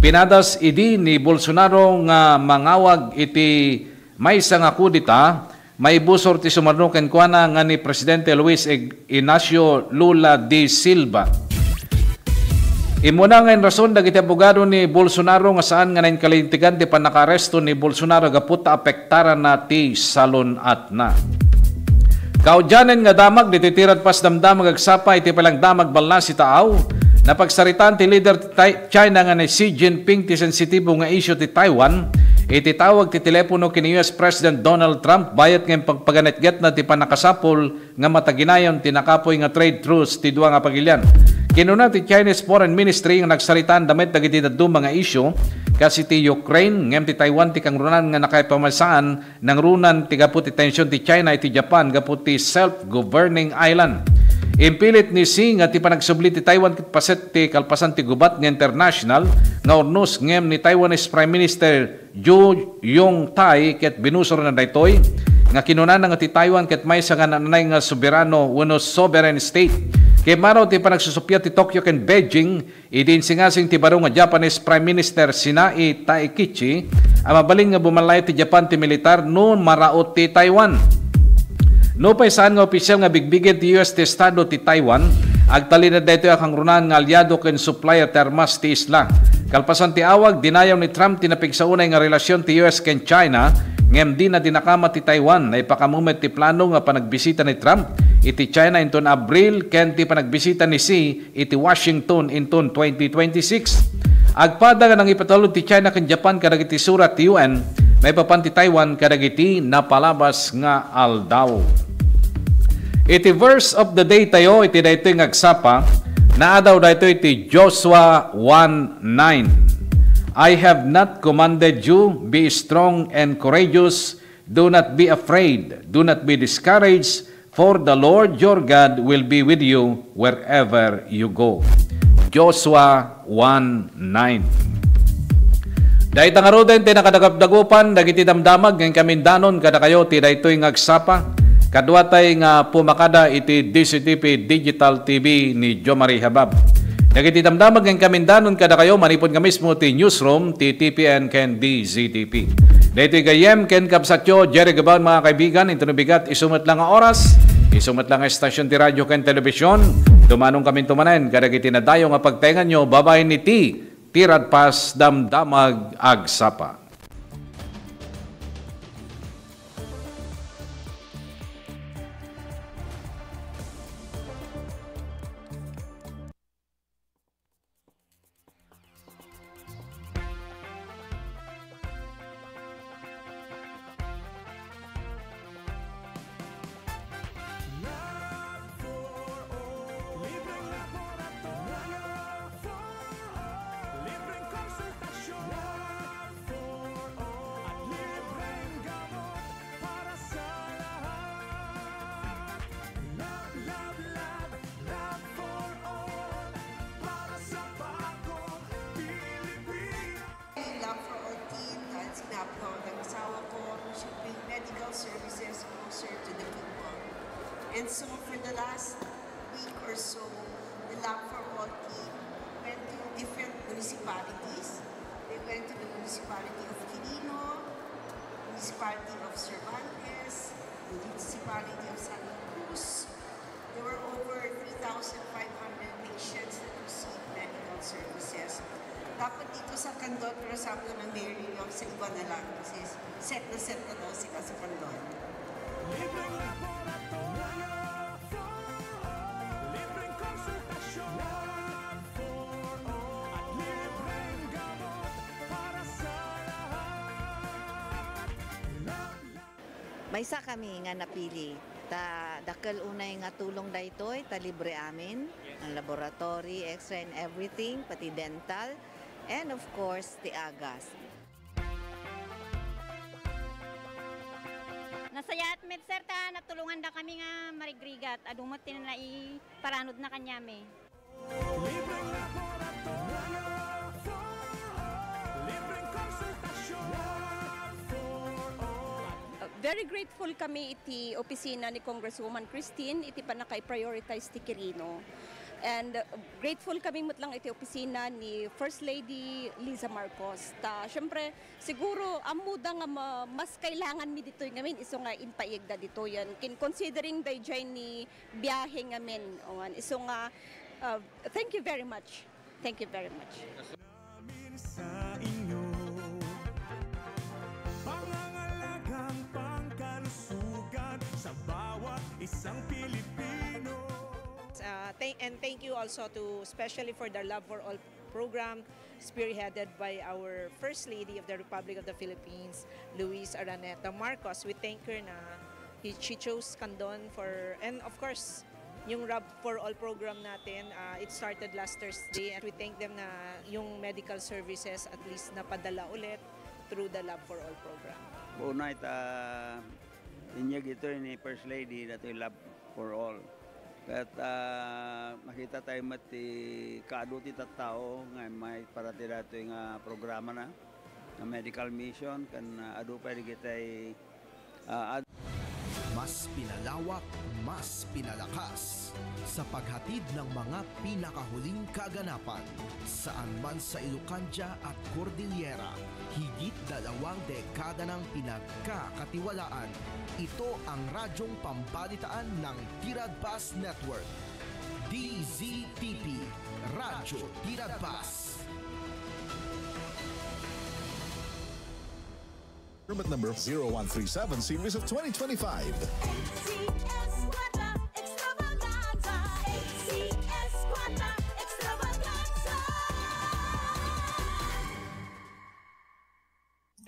Pinadas idi ni Bolsonaro nga mangawag iti maysa nga kudita, may busor ti sumarno ken kuana nga ni Presidente Luis Ignacio Lula da Silva. Imuna nga rason dagiti abogado ni Bolsonaro nga saan nga nainkalintigan ti panakaresto ni Bolsonaro gaputa apektaran na ti salon at na. Kaudyanen nga damag dititirad pas damdamag agsapa iti palang damag balna si taaw. Napagsaritaan ti leader China nga ni Xi Jinping ti sensitibo nga issue ti Taiwan, ititawag ti telepono kini US President Donald Trump bayat nga pagpaganetget na ti panakasapol nga mataginayon ti nakapoy nga trade truce ti duwa nga pagilyan. Kinuna ti Chinese Foreign Ministry nga nagsaritaan damit dagiti dadto mga issue kasi ti Ukraine ngem ti Taiwan ti kangrunan nga nakaipamasaan nang runan ti gaput ti tensyon ti China iti Japan gaput ti self-governing island. Impilit ni Xi nga ti panagsubli ti Taiwan ket paset ti kalpasan ti gubat nga international nga urnos ngem ni Taiwanese Prime Minister Zhou Yongtai ket binusor na daytoy nga kinuna nga ti Taiwan ket maysa nga nanay nga soberano wenno sovereign state. Kay maraw ti panagsusupya ti Tokyo ken Beijing idinsingasing ti baro nga Japanese Prime Minister Shinai Taikichi ang mabaling nga bumalay ti Japan ti militar no maraot ti Taiwan. No pay saan nga opisyal nga bigbigin ti US ti Estado ti Taiwan, agtali na dito ang runan nga alyado ken supplier termas ti isla. Kalpasan ti awag, dinayaw ni Trump tinapigsaunay nga relasyon ti US ken China, ngem di na dinakama ti Taiwan na ipakamumet ti plano nga panagbisita ni Trump iti China inton Abril ken ti panagbisita ni Xi iti Washington inton 2026. Agpada nga nang ipatulog ti China ken Japan kadagiti surat ti UN, may papanti Taiwan kadagiti napalabas nga aldaw. Iti verse of the day tayo, iti dayto yung agsapa, naadaw dayto iti Joshua 1:9. I have not commanded you, be strong and courageous, do not be afraid, do not be discouraged, for the Lord your God will be with you wherever you go. Joshua 1:9. Dahil tangaroden, tinakadagapdagupan, dagiti damdamag, ngayon kamindanon, kada kayo, tinaytoy ngagsapa. Kadwa tay nga pumakada iti DCTP Digital TV ni Jo Marie Habab. Dagiti damdamag ngayon kamindanon, kada kayo, manipon nga mismo ti newsroom, ti TPN ken DZTP. Dahil gayem, ken kapsatyo, Jerry Gabaon, mga kaibigan, itunubigat, isumat lang ang oras, isumat lang ang estasyon ti radyo ken telebisyon, tumanong kami tumanen, kadagiti na dayo nga pagtengan nyo, babay ni Tirad Pas Damdamag Agsapa. Services closer to the people. And so for the last week or so, the Lab for All team went to different municipalities. They went to the municipality of Quirino, municipality of Cervantes, the municipality of Santa Cruz. There were over 3,500 patients that received medical services. Dapat dito sa Candon, pero sabi ko ng Mayor Rio, sa iba na lang kasi set na daw sila sa Candon. Maysa kami nga napili. Dakal unay nga tulong daytoy, ta libre amin, ang laboratory, X-ray and everything, pati dental, and of course, the agas. Nasayat med sir ta natulungan da kami nga marigrigat adumot tinanai paranod na kanyame. Very grateful kami iti opisina ni Congresswoman Christine iti panakay-prioritize ti Quirino. And grateful kami mutlang iti opisina ni First Lady Liza Marcos. Siyempre, siguro amuda nga mas kailangan mi dito ngamin iso nga inpaigda dito yan. Considering dayjay ni biyahe ngamin. Iso nga, thank you very much. Thank you very much. Isang Pilipino. And thank you also to especially for the Love for All program spearheaded by our First Lady of the Republic of the Philippines, Luis Araneta Marcos. We thank her na she chose Candon for, and of course, yung Love for All program natin, it started last Thursday, and we thank them na yung medical services at least napadala ulit through the Love for All program. Unay inyag ito ni First Lady na ito yung Love for All. At makita tayo mati kaaduti tattao nga may parati dato yung programa na medical mission kan adu pa rin kita mas pinalawak, mas pinalakas sa paghatid ng mga pinakahuling kaganapan saan man sa Ilocandia at Cordillera. Higit 2 dekada ng pinagkakatiwalaan. Ito ang radyong pambalitaan ng Tirad Pas Network. DZTP, Radyo Tirad Pas. Permit number 0137 series of 2025.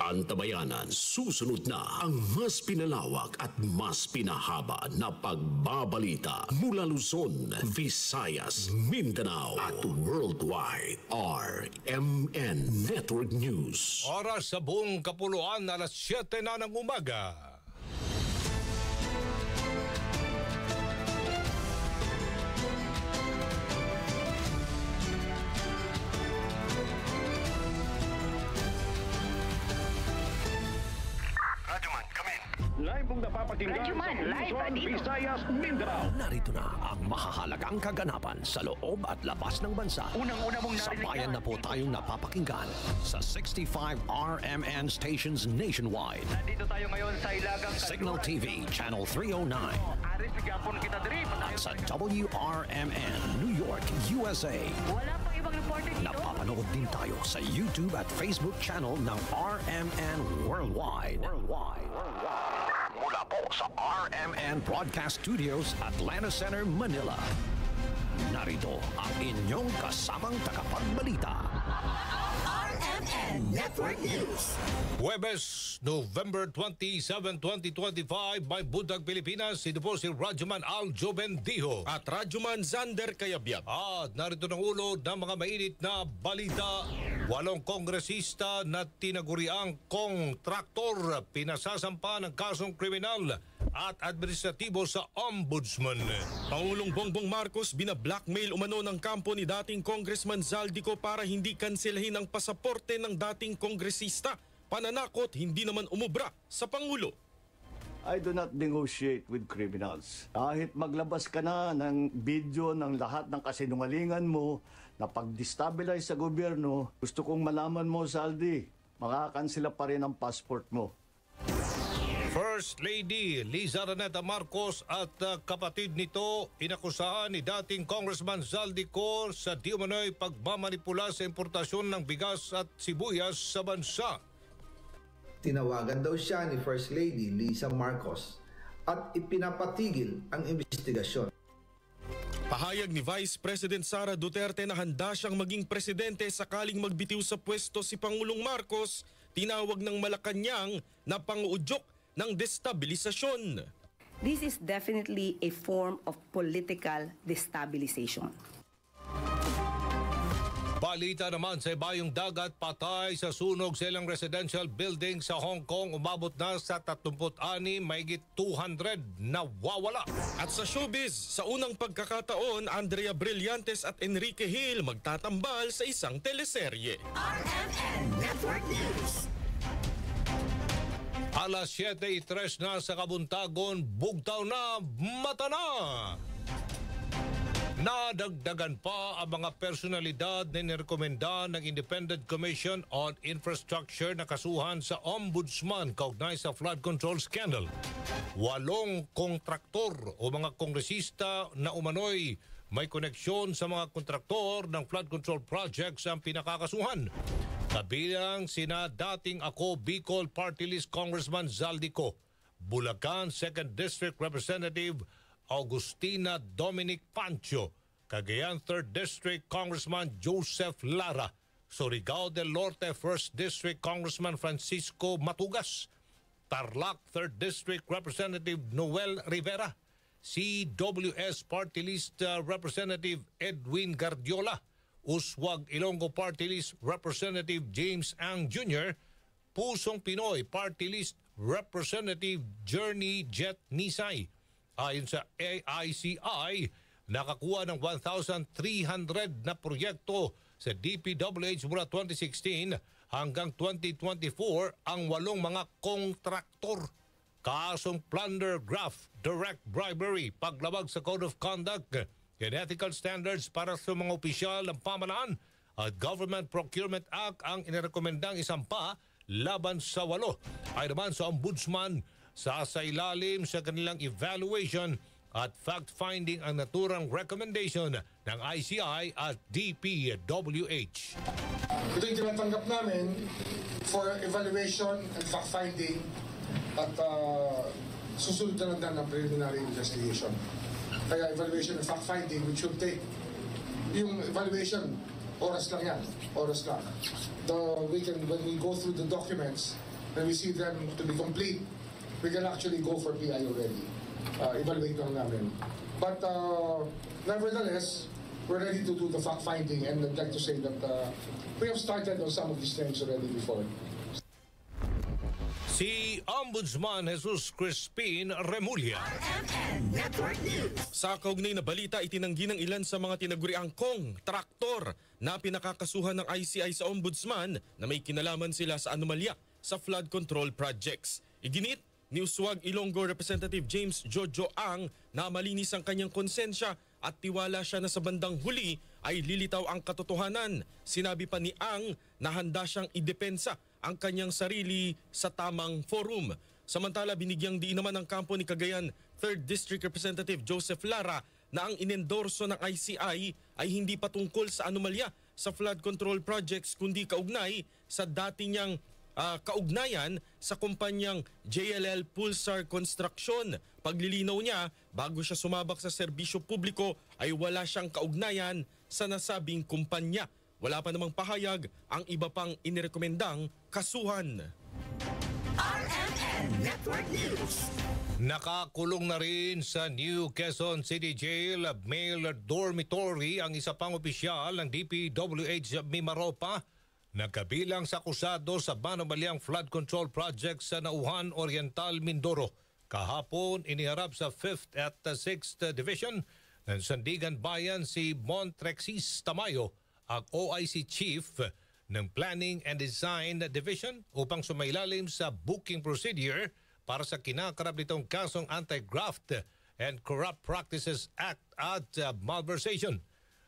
Antabayanan, susunod na ang mas pinalawak at mas pinahaba na pagbabalita mula Luzon, Visayas, Mindanao at worldwide. RMN Network News. Oras sa buong kapuluan, alas 7 na ng umaga. mapapakinggan sa Luzon, Visayas, Mindanao. Narito na ang mahahalagang kaganapan sa loob at labas ng bansa. Unang-una mong Sa narinig bayan na po tayong napapakinggan sa 65 RMN stations nationwide. Nandito tayo ngayon sa Ilagang Signal TV, Channel 309. Aris, sigapon kita diri. At sa WRMN, New York, USA. Wala pang ibang reporter dito. Napapanood din tayo sa YouTube at Facebook channel ng RMN Worldwide. Mula po sa RMN Broadcast Studios, Atlanta Center, Manila. Narito ang inyong kasamang tagapagbalita. RMN Network News. Huwebes, November 27, 2025, by Budag, Pilipinas. Ito po si Radyoman Aljo Bendijo at Radyoman Zander Kayabyab. At narito ng ulo ng mga mainit na balita. 8 kongresista na tinaguriang kontraktor pinasasampa ng kasong kriminal at administratibo sa Ombudsman. Pangulong Bongbong Marcos binablackmail umano ng kampo ni dating Congressman Zaldico para hindi kanselahin ang pasaporte ng dating kongresista. Pananakot hindi naman umubra sa Pangulo. I do not negotiate with criminals. Kahit maglabas ka na ng video ng lahat ng kasinungalingan mo na pag-destabilize sa gobyerno, gusto kong malaman mo, Zaldi, makakansela pa rin ang passport mo. First Lady Liza Araneta Marcos at kapatid nito inakusahan ni dating Congressman Zaldico sa di umano'y pagmamanipula sa importasyon ng bigas at sibuyas sa bansa. Tinawagan daw siya ni First Lady Liza Marcos at ipinapatigil ang investigasyon. Pahayag ni Vice President Sara Duterte na handa siyang maging presidente sakaling magbitiw sa pwesto si Pangulong Marcos, tinawag ng Malacanang na panguudyok ng destabilisasyon. This is definitely a form of political destabilization. Balita naman sa ibayong dagat, patay sa sunog sa ilang residential building sa Hong Kong. Umabot na sa 36, mahigit 200 nawawala. At sa showbiz, sa unang pagkakataon, Andrea Brillantes at Enrique Hill magtatambal sa isang teleserye. RMN Network News. Alas 7:03 na sa Kabuntagon, bugtaw na, mata na! Nadagdagan pa ang mga personalidad na nirekomenda ng Independent Commission on Infrastructure na kasuhan sa Ombudsman kaugnay sa flood control scandal. 8 kontraktor o mga kongresista na umano'y may koneksyon sa mga kontraktor ng flood control projects ang pinakakasuhan. Kabilang sina dating Ako Bicol Party List Congressman Zaldico, Bulacan 2nd District Representative Augustina Dominic Pancho, Cagayan 3rd District Congressman Joseph Lara, Surigao del Norte 1st District Congressman Francisco Matugas, Tarlac 3rd District Representative Noel Rivera, CWS Party List Representative Edwin Gardiola, Uswag Ilonggo Party List Representative James Ang Jr., Pusong Pinoy Party List Representative Journey Jet Nisay. Ayon sa AICI, nakakuha ng 1,300 na proyekto sa DPWH mula 2016 hanggang 2024 ang 8 mga kontraktor. Kasong plunder, graft, direct bribery, paglabag sa Code of Conduct, unethical standards para sa mga opisyal ng pamahalaan at Government Procurement Act ang inirekomendang isampa laban sa 8. Ay naman sa Ombudsman, sasailalim sa kanilang evaluation at fact-finding ang naturang recommendation ng ICI at DPWH. Ito yung tinatanggap namin for evaluation and fact-finding at susunod na lang ng preliminary investigation. Kaya evaluation and fact-finding, which should take, yung evaluation, oras lang yan, oras lang. When we go through the documents, when we see them to be complete, we can actually go for PI already. Evaluate lang namin. But nevertheless, we're ready to do the fact-finding, and I'd like to say that we have started on some of these things already before. Si Ombudsman Jesus Crispin Remulla. Sa kaugnay na balita, itinanggi ng ilan sa mga tinaguriang kontraktor na pinakakasuhan ng ICI sa Ombudsman na may kinalaman sila sa anomalya sa flood control projects. Iginit ni Uswag Ilonggo Representative James Jojo Ang na malinis ang kanyang konsensya at tiwala siya na sa bandang huli ay lilitaw ang katotohanan. Sinabi pa ni Ang na handa siyang idepensa ang kanyang sarili sa tamang forum. Samantala, binigyang diin naman ng kampo ni Cagayan 3rd District Representative Joseph Lara na ang inendorso ng ICI ay hindi patungkol sa anomalya sa flood control projects kundi kaugnay sa dati niyang kaugnayan sa kumpanyang JLL Pulsar Construction. Paglilinaw niya, bago siya sumabak sa serbisyo publiko ay wala siyang kaugnayan sa nasabing kumpanya. Wala pa namang pahayag ang iba pang inirekomendang kasuhan. RMN Network News. Nakakulong na rin sa New Quezon City Jail male dormitory ang isa pang opisyal ng DPWH Mimaropa na kabilang sa akusado sa manomalyang flood control project sa Nauhan Oriental, Mindoro. Kahapon iniharap sa 5th at 6th Division ng Sandigan Bayan si Montrexis Tamayo, ang OIC Chief ng Planning and Design Division upang sumailalim sa booking procedure para sa kinakarap nitong kasong Anti-Graft and Corrupt Practices Act at malversation.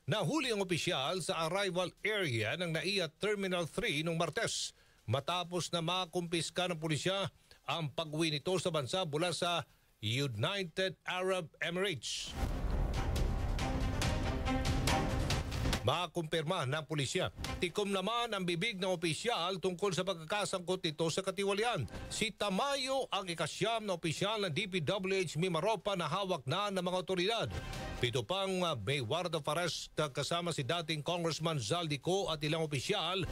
Nahuli ang opisyal sa arrival area ng NAIA Terminal 3 noong Martes matapos na makumpiska ng pulisya ang pag-uwi nito sa bansa mula sa United Arab Emirates. Makumpirma ng pulisya. Tikom naman ang bibig ng opisyal tungkol sa pagkakasangkot nito sa katiwalian. Si Tamayo ang ikasyam na opisyal ng DPWH Mimaropa na hawak na ng mga otoridad. 7 pang may warrant of arrest kasama si dating Congressman Zaldico at ilang opisyal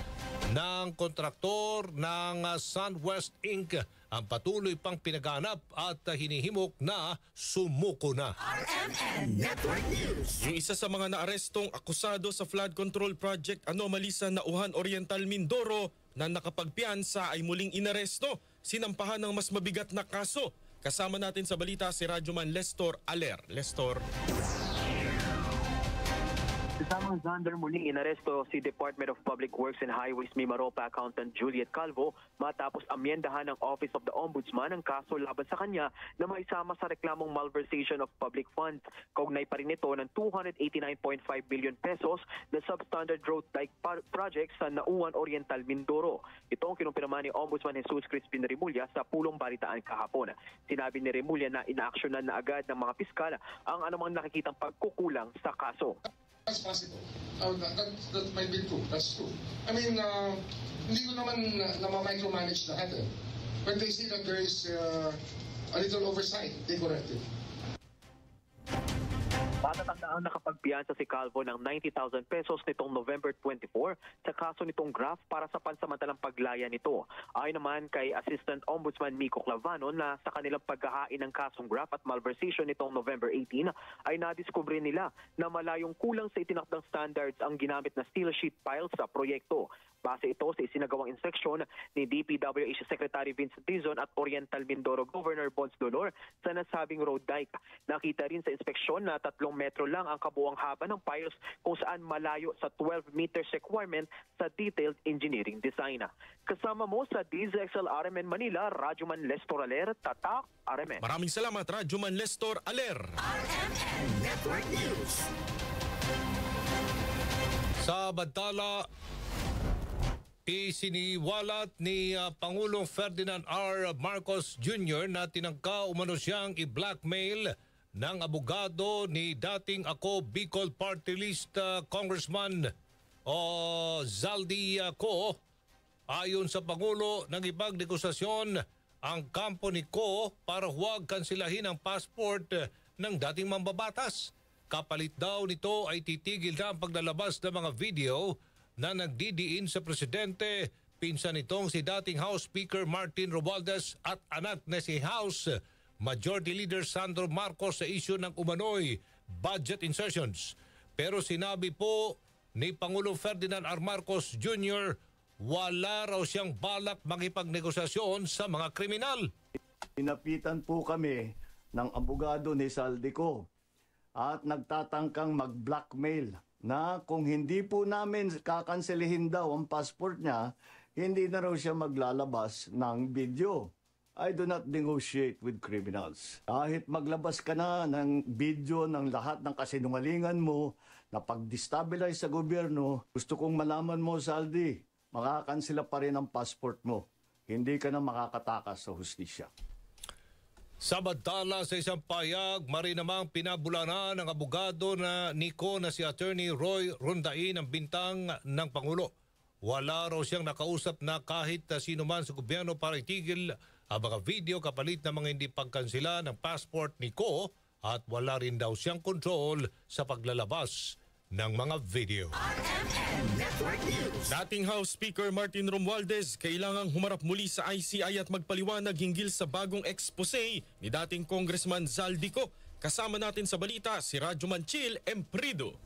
ng kontraktor ng SunWest Inc. ang patuloy pang pinaganap at hinihimok na sumuko na. RMN Network News. Yung isa sa mga naarestong akusado sa flood control project anomaly sa Nauhan Oriental, Mindoro na nakapagpiyansa ay muling inaresto. Sinampahan ng mas mabigat na kaso. Kasama natin sa balita si Radyoman Lestor Aler. Lestor. Kasamang Zander, muling inaresto si Department of Public Works and Highways Mimaropa Accountant Juliet Calvo matapos amyendahan ng Office of the Ombudsman ang kaso laban sa kanya na maisama sa reklamong malversation of public funds. Kaugnay pa rin ito ng 289.5 billion pesos na substandard road dike project sa Nauhan Oriental, Mindoro. Ito ang kinumpirma ni Ombudsman Jesus Crispin Remulla sa pulong balitaan kahapon. Sinabi ni Remulla na inaaksyonan na agad ng mga piskal ang anumang nakikitang pagkukulang sa kaso. That's possible. That might be true. That's true. I mean, hindi ko naman na-micromanage lahat eh. When they see that there is a little oversight, they correct it. Matatandaan nakapagpiyansa si Calvo ng 90,000 pesos nitong November 24 sa kaso nitong graft para sa pansamantalang paglaya nito. Ayon naman kay Assistant Ombudsman Miko Clavano na sa kanilang paghahain ng kasong graft at malversation nitong November 18 ay nadiskubre nila na malayong kulang sa itinakdang standards ang ginamit na steel sheet piles sa proyekto. Base ito sa isinagawang inspeksyon ni DPWH Secretary Vincent Dizon at Oriental Mindoro Governor Bons Dolor sa nasabing road dike. Nakita rin sa inspeksyon na 3 metro lang ang kabuang haba ng piles kung saan malayo sa 12 meters requirement sa detailed engineering design. Kasama mo sa DZXL RMN Manila, Radyoman Lestor Aler, Tatak, RMN. Maraming salamat, Radyoman Lestor Aler. RMN Network News. Sa Bantala, isiniwalat ni Pangulong Ferdinand R. Marcos Jr. na tinangka umano siyang i-blackmail ng abogado ni dating Ako Bicol Party List Congressman Zaldi Ko. Ayon sa Pangulo, nagipagnegosasyon ang kampo ni Ko para huwag kansilahin ang passport ng dating mambabatas. Kapalit daw nito ay titigil na ang paglalabas ng mga video na nagdidiin sa presidente, pinsan nitong si dating House Speaker Martin Romualdez at anak na si House Majority Leader Sandro Marcos sa isyu ng umano'y budget insertions. Pero sinabi po ni Pangulong Ferdinand R. Marcos Jr. wala raw siyang balak makipagnegosasyon sa mga kriminal. Pinapitan po kami ng abogado ni Zaldico at nagtatangkang mag-blackmail na kung hindi po namin kakanselihin daw ang passport niya, hindi na raw siya maglalabas ng video. I do not negotiate with criminals. Kahit maglabas ka na ng video ng lahat ng kasinungalingan mo na pag-destabilize sa gobyerno, gusto kong malaman mo, Zaldi, makakansela pa rin ang passport mo. Hindi ka na makakatakas sa hustisya. Samantala sa isang payag, marinamang pinabulanan ng abogado na Nico na si Attorney Roy Rondain ang bintang ng Pangulo. Wala raw siyang nakausap na kahit sino man sa gobyerno para itigil ang mga video kapalit ng mga hindi pagkansela ng passport ni Ko at wala rin daw siyang kontrol sa paglalabas ng mga video. Dating House Speaker Martin Romualdez kailangang humarap muli sa ICI at magpaliwanag hinggil sa bagong expose ni dating Congressman Zaldico. Kasama natin sa balita si Radyoman Chil Emprido.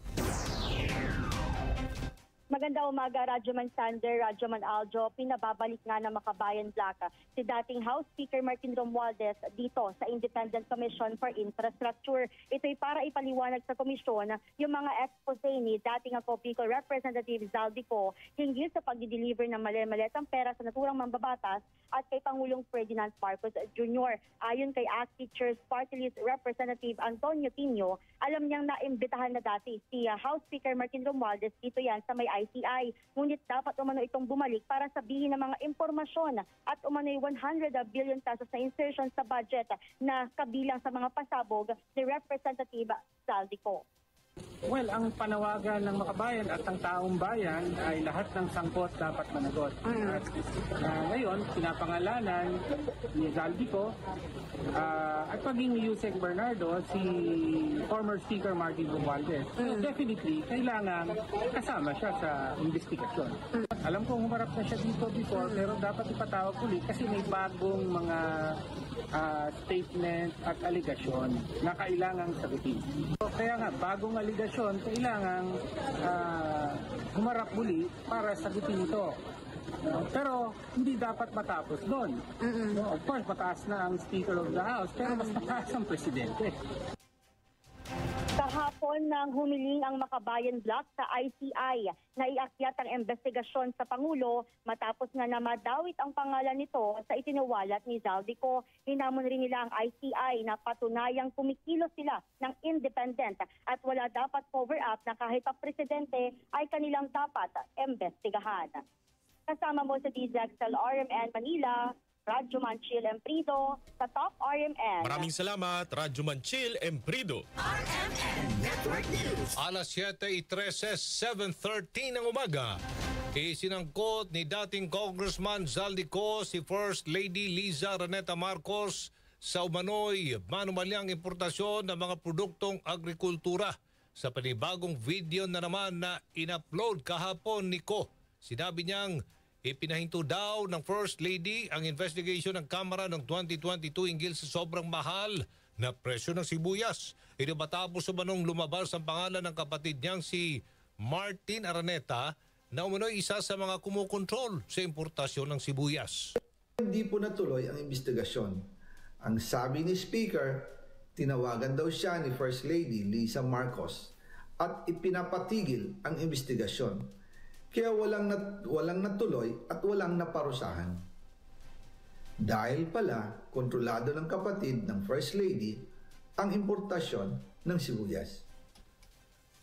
Magandang umaga, Radyoman Sander, Radyoman Aljo. Pinababalik nga ng Makabayan Black si dating House Speaker Martin Romualdez dito sa Independent Commission for Infrastructure. Ito'y para ipaliwanag sa komisyon yung mga expose ni dating Copico Representative Zaldico hinggil sa pagdi-deliver ng mali-malitang pera sa naturang mambabatas at kay Pangulong Ferdinand Marcos Jr. Ayon kay ACT Teachers Party List Representative Antonio Tino, alam niyang naimbitahan na dati si House Speaker Martin Romualdez dito yan sa may ICI. Ngunit dapat umano itong bumalik para sabihin ng mga impormasyon at umano'y 100 billion pesos na insertion sa budget na kabilang sa mga pasabog ni Representative Zaldico. Well, ang panawagan ng Makabayan at ng taong bayan ay lahat ng sangkot dapat managot. At ngayon, pinapangalanan ni Zaldico at paging ni Yusek Bernardo, si former Speaker Martin Romualdez. So definitely, kailangan kasama siya sa investigasyon. Alam kong humarap na siya dito before, pero dapat ipatawag ulit kasi may bagong mga statement at aligasyon na kailangang sagutin. So, kaya nga, bagong aligasyon, kailangang humarap muli para sagutin ito. Pero hindi dapat matapos doon. So, of course, mataas na ang Speaker of the House, pero mas mataas ang Presidente. Kahapon nang humiling ang Makabayan Block sa ICI na iakyat ang investigasyon sa Pangulo matapos nga na madawit ang pangalan nito sa itinawalat ni Zaldico. Hinamon rin nila ang ICI na patunayang kumikilos sila ng independent at wala dapat cover-up na kahit pa presidente ay kanilang dapat investigahan. Kasama mo sa DZXL RMN Manila, Radyoman Chil Emprido sa Top RMN. Maraming salamat, Radyoman Chil Emprido. RMN Network News. Alas 7:13, 7:13 ng umaga. Isinangkot ni dating Congressman Zaldico si First Lady Liza Araneta Marcos sa umano'y manumalyang importasyon ng mga produktong agrikultura. Sa panibagong video na naman na in-upload kahapon ni Ko, sinabi niyang ipinahinto daw ng First Lady ang investigation ng Kamara noong 2022 hinggil sa sobrang mahal na presyo ng sibuyas. Ito matapos umanong lumabas ang pangalan ng kapatid niyang si Martin Araneta na umano'y isa sa mga kumukontrol sa importasyon ng sibuyas. Hindi po natuloy ang investigasyon. Ang sabi ni Speaker, tinawagan daw siya ni First Lady Liza Marcos at ipinapatigil ang investigasyon. Kaya walang natuloy at walang naparusahan. Dahil pala, kontrolado ng kapatid ng First Lady ang importasyon ng sibuyas.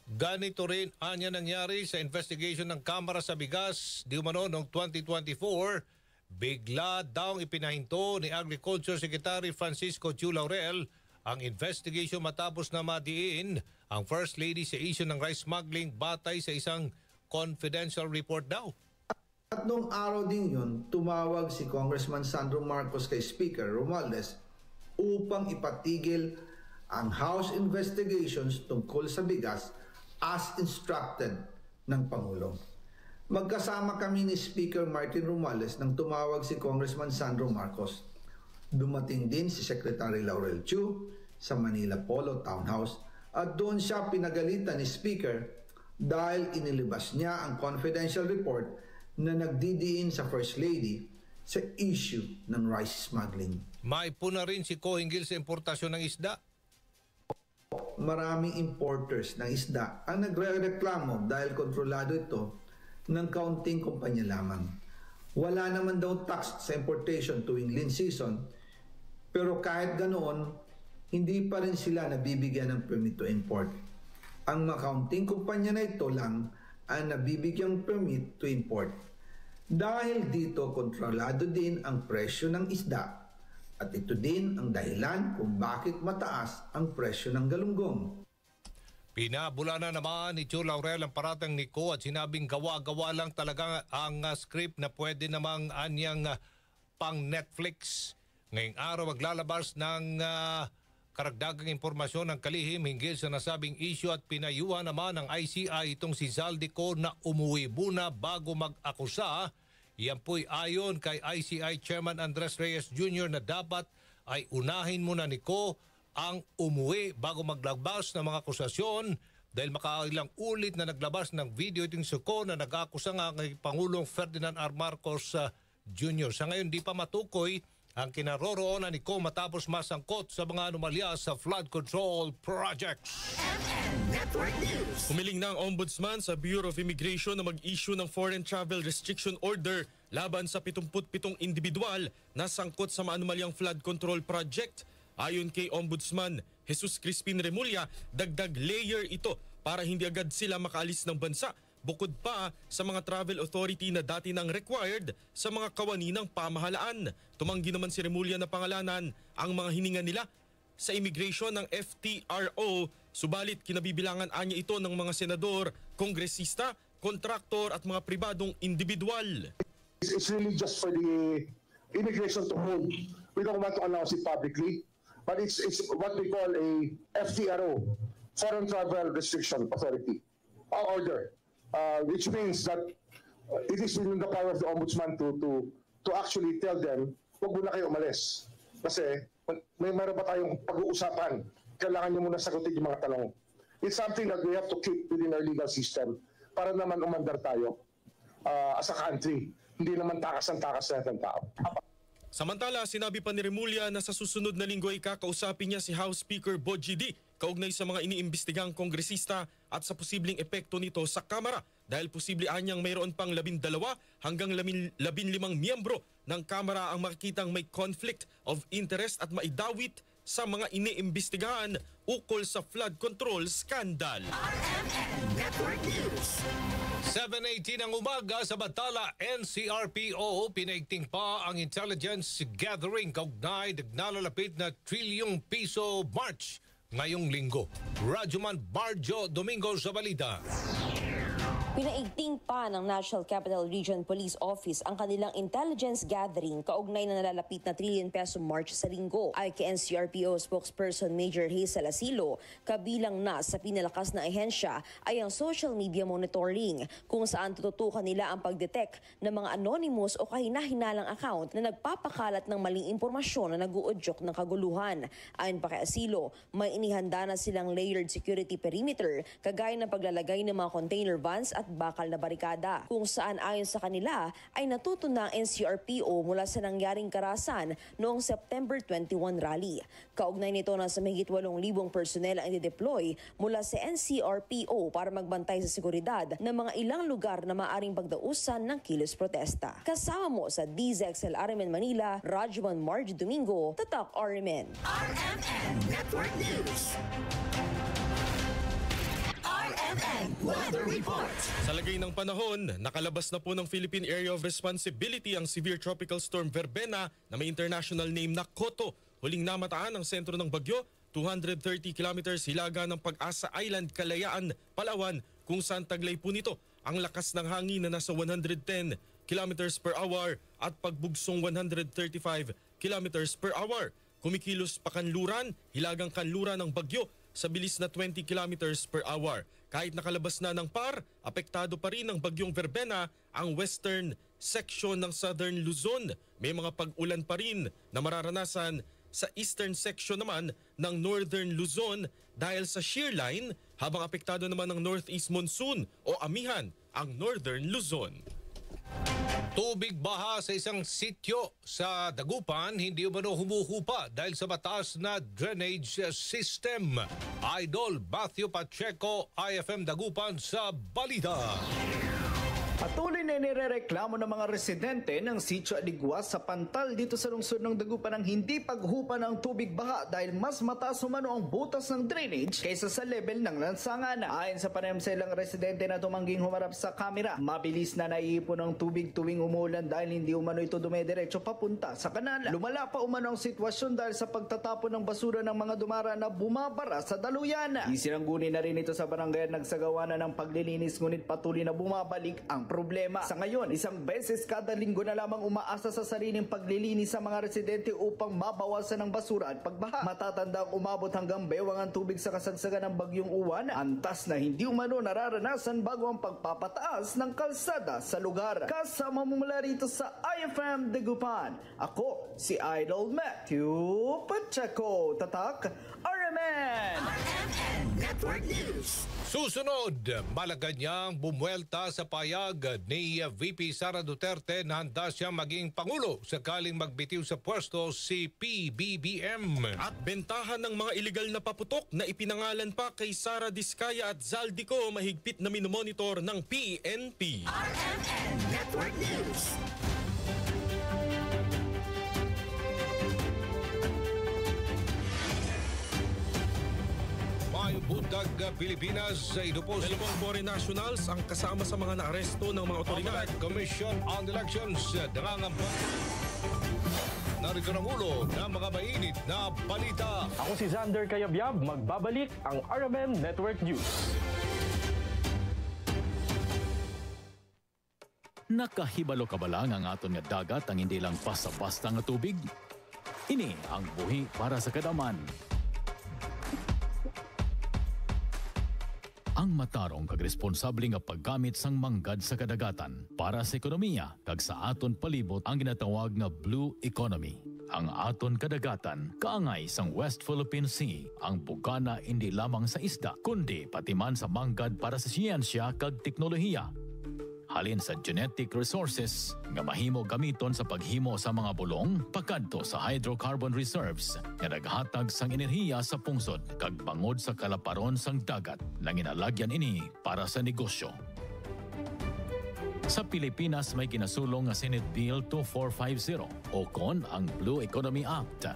Ganito rin anya nangyari sa investigation ng Kamara sa bigas di umano noong 2024. Bigla daw ipinahinto ni Agriculture Secretary Francisco Chu Laurel ang investigation matapos na madiin ang First Lady sa issue ng rice smuggling batay sa isang confidential report daw. At noong araw din yun, tumawag si Congressman Sandro Marcos kay Speaker Romualdez upang ipatigil ang House investigations tungkol sa bigas as instructed ng Pangulo. Magkasama kami ni Speaker Martin Romualdez nang tumawag si Congressman Sandro Marcos. Dumating din si Secretary Laurel Chu sa Manila Polo Townhouse at doon siya pinagalitan ni Speaker dahil inilabas niya ang confidential report na nagdidiin sa First Lady sa issue ng rice smuggling. May puna rin si Ko hinggil sa importasyon ng isda. Maraming importers ng isda ang nagre-reklamo dahil kontrolado ito ng kaunting kumpanya lamang. Wala naman daw tax sa importation tuwing lean season, Pero kahit ganoon, hindi pa rin sila nabibigyan ng permit to import. Ang accounting kumpanya na ito lang ang nabibigyang permit to import. Dahil dito kontrolado din ang presyo ng isda at ito din ang dahilan kung bakit mataas ang presyo ng galunggong. Pinabula na naman ni Chu Laurel ang paratang ni Ko at sinabing gawa-gawa lang talaga ang script na pwede namang anyang pang Netflix. Ngayong araw maglalabas ng karagdagang impormasyon ng kalihim hinggil sa nasabing issue at pinayuhan naman ng ICI itong si Zaldico na umuwi muna bago mag-akusa. Yan po'y ayon kay ICI Chairman Andres Reyes Jr. na dapat ay unahin muna ni Ko ang umuwi bago maglabas ng mga akusasyon dahil makailang ulit na naglabas ng video itong si Ko na nag-akusa nga kay Pangulong Ferdinand R. Marcos Jr. Sa ngayon di pa matukoy ang kinaroroonan ni Ko matapos masangkot sa mga anomalya sa flood control projects. Humiling na ang Ombudsman sa Bureau of Immigration na mag-issue ng Foreign Travel Restriction Order laban sa 77 individual na sangkot sa maanumalyang flood control project. Ayon kay Ombudsman Jesus Crispin Remulla, dagdag layer ito para hindi agad sila makaalis ng bansa. Bukod pa sa mga travel authority na dati nang required sa mga kawani ng pamahalaan. Tumanggi naman si Remulla na pangalanan ang mga hininga nila sa immigration ng FTRO, subalit kinabibilangan anya ito ng mga senador, kongresista, kontraktor at mga pribadong individual. It's really just for the immigration to hold. We don't want to announce it publicly, but it's what we call a FTRO, Foreign Travel Restriction Authority, order. Which means that it is within the power of the Ombudsman to actually tell them, huwag muna kayo umalis. Kasi mayroon pa tayong pag-uusapan. Kailangan nyo muna sagutin yung mga tanong. It's something that we have to keep within our legal system para naman umandar tayo as a country. Hindi naman takas ng tao. Samantala, sinabi pa ni Remulla na sa susunod na linggo ay kakausapin niya si House Speaker Boji D kaugnay sa mga iniimbestigang kongresista at sa posibleng epekto nito sa Kamara dahil posible anyang mayroon pang 12 hanggang 15 miyembro ng Kamara ang makikitang may conflict of interest at maidawit sa mga iniimbestigahan ukol sa flood control scandal. RMN Network News. 7:18 ng umaga sa Batala NCRPO, pinaigting pa ang intelligence gathering kaugnay nagnalalapit na trilyong piso March ngayong linggo. Rajuman Barjo Domingo sa balita. Pinaigting pa ng National Capital Region Police Office ang kanilang intelligence gathering kaugnay na nalalapit na trillion peso March sa linggo. Ay kay NCRPO spokesperson Major Hazel Asilo, kabilang na sa pinalakas na ahensya ay ang social media monitoring kung saan tututukan nila ang pagdetect ng mga anonymous o kahina-hinalang account na nagpapakalat ng maling impormasyon na nag-uudyok ng kaguluhan. Ayon pa kay Asilo, may inihanda na silang layered security perimeter kagaya ng paglalagay ng mga container vans at bakal na barikada, kung saan ayon sa kanila ay natuto na ang NCRPO mula sa nangyaring karahasan noong September 21 rally. Kaugnay nito na sa mahigit 8,000 personnel ang i-deploy mula sa NCRPO para magbantay sa seguridad ng mga ilang lugar na maaring pagdausan ng kilos protesta. Kasama mo sa DZXL RMN Manila, Rajuman Marj Domingo, Tatak RMN. RMN Network News. RMN Weather Report. Sa lagay ng panahon, nakalabas na po ng Philippine Area of Responsibility ang Severe Tropical Storm Verbena na may international name na Koto. Huling namataan ang sentro ng bagyo, 230 kilometers hilaga ng Pag-asa Island, Kalayaan, Palawan, kung saan taglay po nito ang lakas ng hangin na nasa 110 kilometers per hour at pagbugsong 135 kilometers per hour. Kumikilos pa kanluran, hilagang kanluran ng bagyo sa bilis na 20 kilometers per hour. Kahit nakalabas na ng PAR, apektado pa rin ng bagyong Verbena ang western section ng Southern Luzon. May mga pag-ulan pa rin na mararanasan sa eastern section naman ng Northern Luzon dahil sa shear line, habang apektado naman ng northeast monsoon o amihan ang Northern Luzon. Tubig baha sa isang sityo sa Dagupan, hindi umano humuhupa dahil sa mataas na drainage system. Idol Bathio Pacheco, IFM Dagupan sa balita. Patuloy na inirereklamo ng mga residente ng Sitio Adigua sa Pantal dito sa lungsod ng Dagupan ang hindi paghupa ng tubig baha dahil mas mataas umano ang butas ng drainage kaysa sa level ng lansangan. Ayon sa panayam sa ilang residente na tumangging humarap sa kamera, mabilis na naiipon ang tubig tuwing umulan dahil hindi umano ito dumediretso papunta sa kanal. Lumala pa umano ang sitwasyon dahil sa pagtatapon ng basura ng mga dumara na bumabara sa daluyan. Isinangguni na rin ito sa barangay at nagsagawa na ng paglilinis ngunit patuloy na bumabalik ang problema. Sa ngayon, isang beses kada linggo na lamang umaasa sa sariling paglilinis sa mga residente upang mabawasan ang basura at pagbaha. Matatanda ang umabot hanggang bewang ang tubig sa kasagsagan ng bagyong Uwan, antas na hindi umano nararanasan bago ang pagpapataas ng kalsada sa lugar. Kasama mo mula rito sa IFM Dagupan, ako si Idol Matthew Pacheco, Tatak, RMN Network News. Susunod, Malacanang bumuelta sa payag ni VP Sara Duterte na handa siyang maging Pangulo sakaling magbitiw sa pwesto si PBBM. At bentahan ng mga iligal na paputok na ipinangalan pa kay Sara Diskaya at Zaldico mahigpit na minomonitor ng PNP. RMN Network News. Buntag Pilipinas, ito po si dalawang foreign nationals ang kasama sa mga naaresto ng mga otoridad. Commission on Elections nangangamba. Narito ang ulo ng mga mainit na balita. Ako si Xander Kayabyab, magbabalik ang RMN Network News. Nakahibalo ka ba lang ang aton nga dagat ang hindi lang basta-basta nga tubig? Ini ang buhi para sa kadaman. Ang matarong kag responsable nga paggamit sang manggad sa kadagatan para sa ekonomiya kag sa aton palibot ang ginatawag nga blue economy. Ang aton kadagatan kaangay sang West Philippine Sea ang bugana hindi lamang sa isda kundi pati man sa manggad para sa siyensya kag teknolohiya. Halin sa genetic resources nga mahimo gamiton sa paghimo sa mga bulong pagkadto sa hydrocarbon reserves nga naghatag sang enerhiya sa pungsod kag bangod sa kalaparon sang dagat na ginalagyan ini para sa negosyo. Sa Pilipinas may ginasulong nga Senate Bill 2450 o kon ang Blue Economy Act.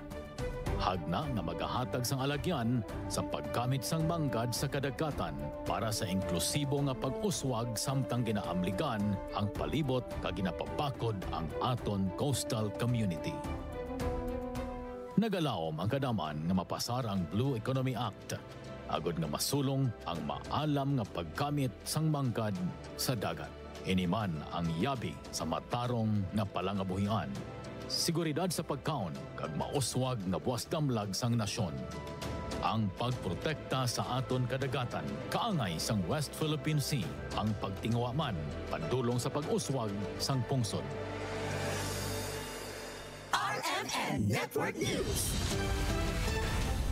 Hagna nga magahatag sang alagyan sa paggamit sang manggad sa kadagatan para sa inklusibo nga pag-uswag samtang ginaamligan ang palibot kag ginapapakod ang aton coastal community. Nagalaom ang kadaman nga mapasar ang Blue Economy Act agod nga masulong ang maalam nga paggamit sang manggad sa dagat. Iniman ang yabi sa matarong nga palangabuhian. Seguridad sa pagkaon kag mauswag nga buwas damlag sang nasyon. Ang pagprotekta sa aton kadagatan kaangay sang West Philippine Sea ang pagtingwa man padulong sa pag-uswag sang pungsod. RMN Network News.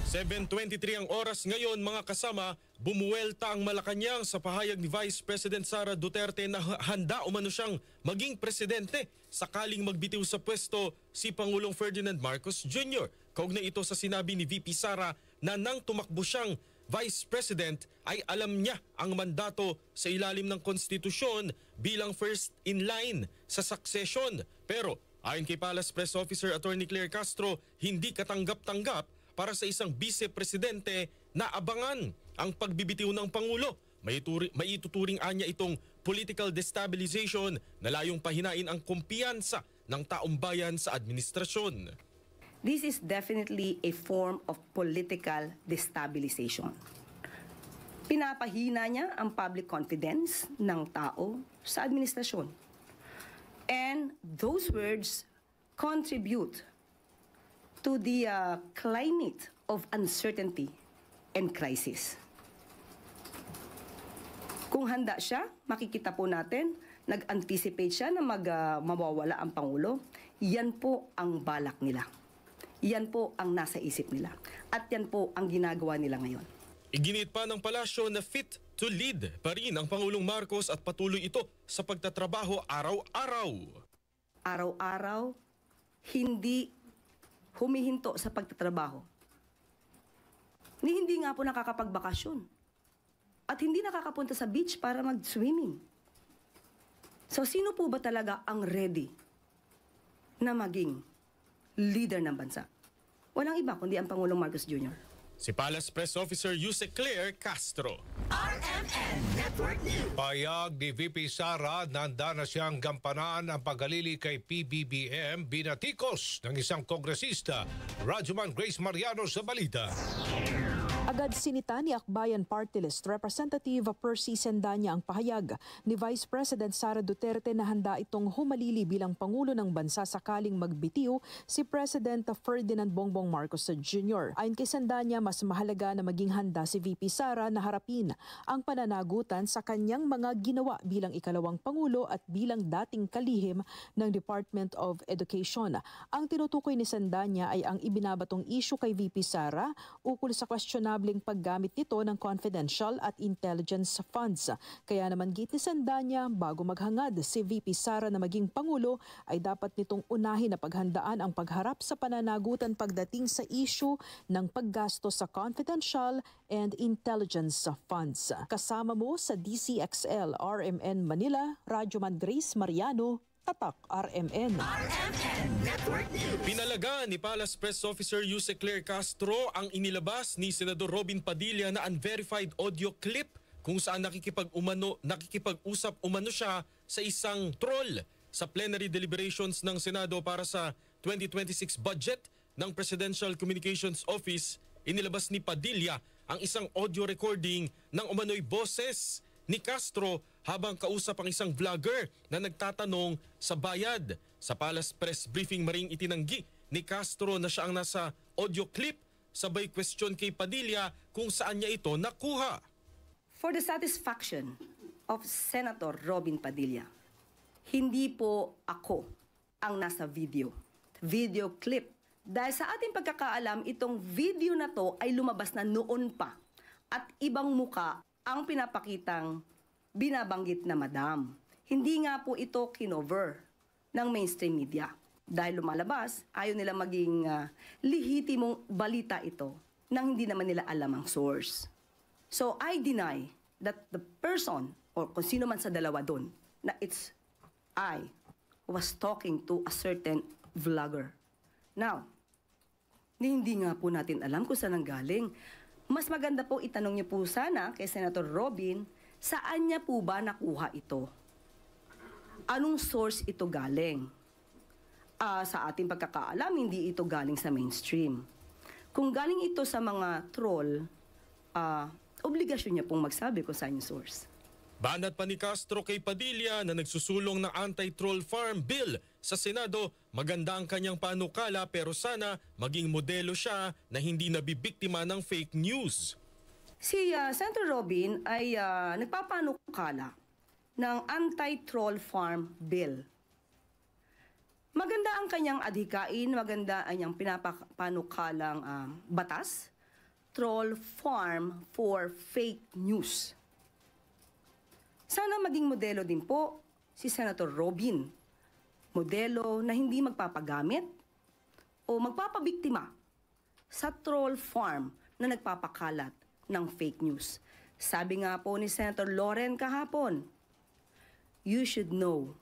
7:23 ang oras ngayon mga kasama, bumuwelta ang Malacanang sa pahayag ni Vice President Sara Duterte na handa umano siyang maging presidente sakaling magbitiw sa pwesto si Pangulong Ferdinand Marcos Jr. Kaugnay ito sa sinabi ni VP Sara na nang tumakbo siyang Vice President ay alam niya ang mandato sa ilalim ng konstitusyon bilang first in line sa succession. Pero ayon kay Palace Press Officer Attorney Claire Castro, hindi katanggap-tanggap para sa isang vice-presidente na abangan ang pagbibitiw ng Pangulo. Maituturing anya itong political destabilization na layong pahinain ang kumpiyansa ng taong bayan sa administrasyon. This is definitely a form of political destabilization. Pinapahina niya ang public confidence ng tao sa administrasyon. And those words contribute to the climate of uncertainty and crisis. Kung handa siya, makikita po natin, nag-anticipate siya na mawawala ang Pangulo. Yan po ang balak nila. Yan po ang nasa isip nila. At yan po ang ginagawa nila ngayon. Iginit pa ng palasyo na fit to lead pa rin ang Pangulong Marcos at patuloy ito sa pagtatrabaho araw-araw. Araw-araw, hindi humihinto sa pagtatrabaho. Hindi nga po nakakapagbakasyon. At hindi nakakapunta sa beach para mag-swimming. So sino po ba talaga ang ready na maging leader ng bansa? Walang iba kundi ang Pangulong Marcos Jr. Si Palace Press Officer Yuse Claire Castro. RMN Network News. Payag ni VP Sara na handa na siyang gampanan ang paghalili kay PBBM binatikos ng isang kongresista. Rajuman Grace Mariano sa balita. Agad sinita ni Akbayan Party List Representative Percy Sendanya ang pahayag ni Vice President Sara Duterte na handa itong humalili bilang Pangulo ng Bansa sakaling magbitiw si President Ferdinand Bongbong Marcos Jr. Ayon kay Sendanya, mas mahalaga na maging handa si VP Sara na harapin ang pananagutan sa kanyang mga ginawa bilang ikalawang Pangulo at bilang dating kalihim ng Department of Education. Ang tinutukoy ni Sendanya ay ang ibinabatong issue kay VP Sara ukol sa questionable paggamit nito ng confidential at intelligence funds. Kaya naman git ni Sendanya, bago maghangad si VP Sara na maging Pangulo, ay dapat nitong unahin na paghandaan ang pagharap sa pananagutan pagdating sa issue ng paggasto sa confidential and intelligence funds. Kasama mo sa DCXL RMN Manila, Rajuman Grace Mariano, Tatak RMN. RMN Network News. Pinalaga ni Palace Press Officer Yuse Claire Castro ang inilabas ni Senador Robin Padilla na unverified audio clip kung saan nakikipag-usap umano siya sa isang troll sa plenary deliberations ng Senado para sa 2026 budget ng Presidential Communications Office. Inilabas ni Padilla ang isang audio recording ng umano'y boses ni Castro habang kausap ang isang vlogger na nagtatanong sa bayad. Sa Palace Press Briefing maring itinanggi ni Castro na siya ang nasa audio clip, sabay question kay Padilla kung saan niya ito nakuha. For the satisfaction of Senator Robin Padilla, hindi po ako ang nasa video clip. Dahil sa ating pagkakaalam, itong video na to ay lumabas na noon pa at ibang muka ang pinapakitang binabanggit na madam. Hindi nga po ito kinover ng mainstream media. Dahil lumalabas, ayaw nila maging lehitimong balita ito nang hindi naman nila alam ang source. So I deny that the person or kung sino man sa dalawa doon na it's I was talking to a certain vlogger. Now, hindi nga po natin alam kung saan ang galing. Mas maganda po itanong niyo po sana kay Senator Robin, saan niya po ba nakuha ito? Anong source ito galing? Sa ating pagkakaalam, hindi ito galing sa mainstream. Kung galing ito sa mga troll, obligasyon niya pong magsabi kung saan yung source. Banat pa ni Castro kay Padilla na nagsusulong ng anti-troll farm bill sa Senado, maganda ang kanyang panukala pero sana maging modelo siya na hindi nabibiktima ng fake news. Si Senator Robin ay nagpapanukala ng anti-troll farm bill. Maganda ang kanyang adhikain, maganda ang kanyang pinapanukalang batas, troll farm for fake news. Sana maging modelo din po si Senator Robin. Modelo na hindi magpapagamit o magpapabiktima sa troll farm na nagpapakalat ng fake news. Sabi nga po ni Senator Loren kahapon, you should know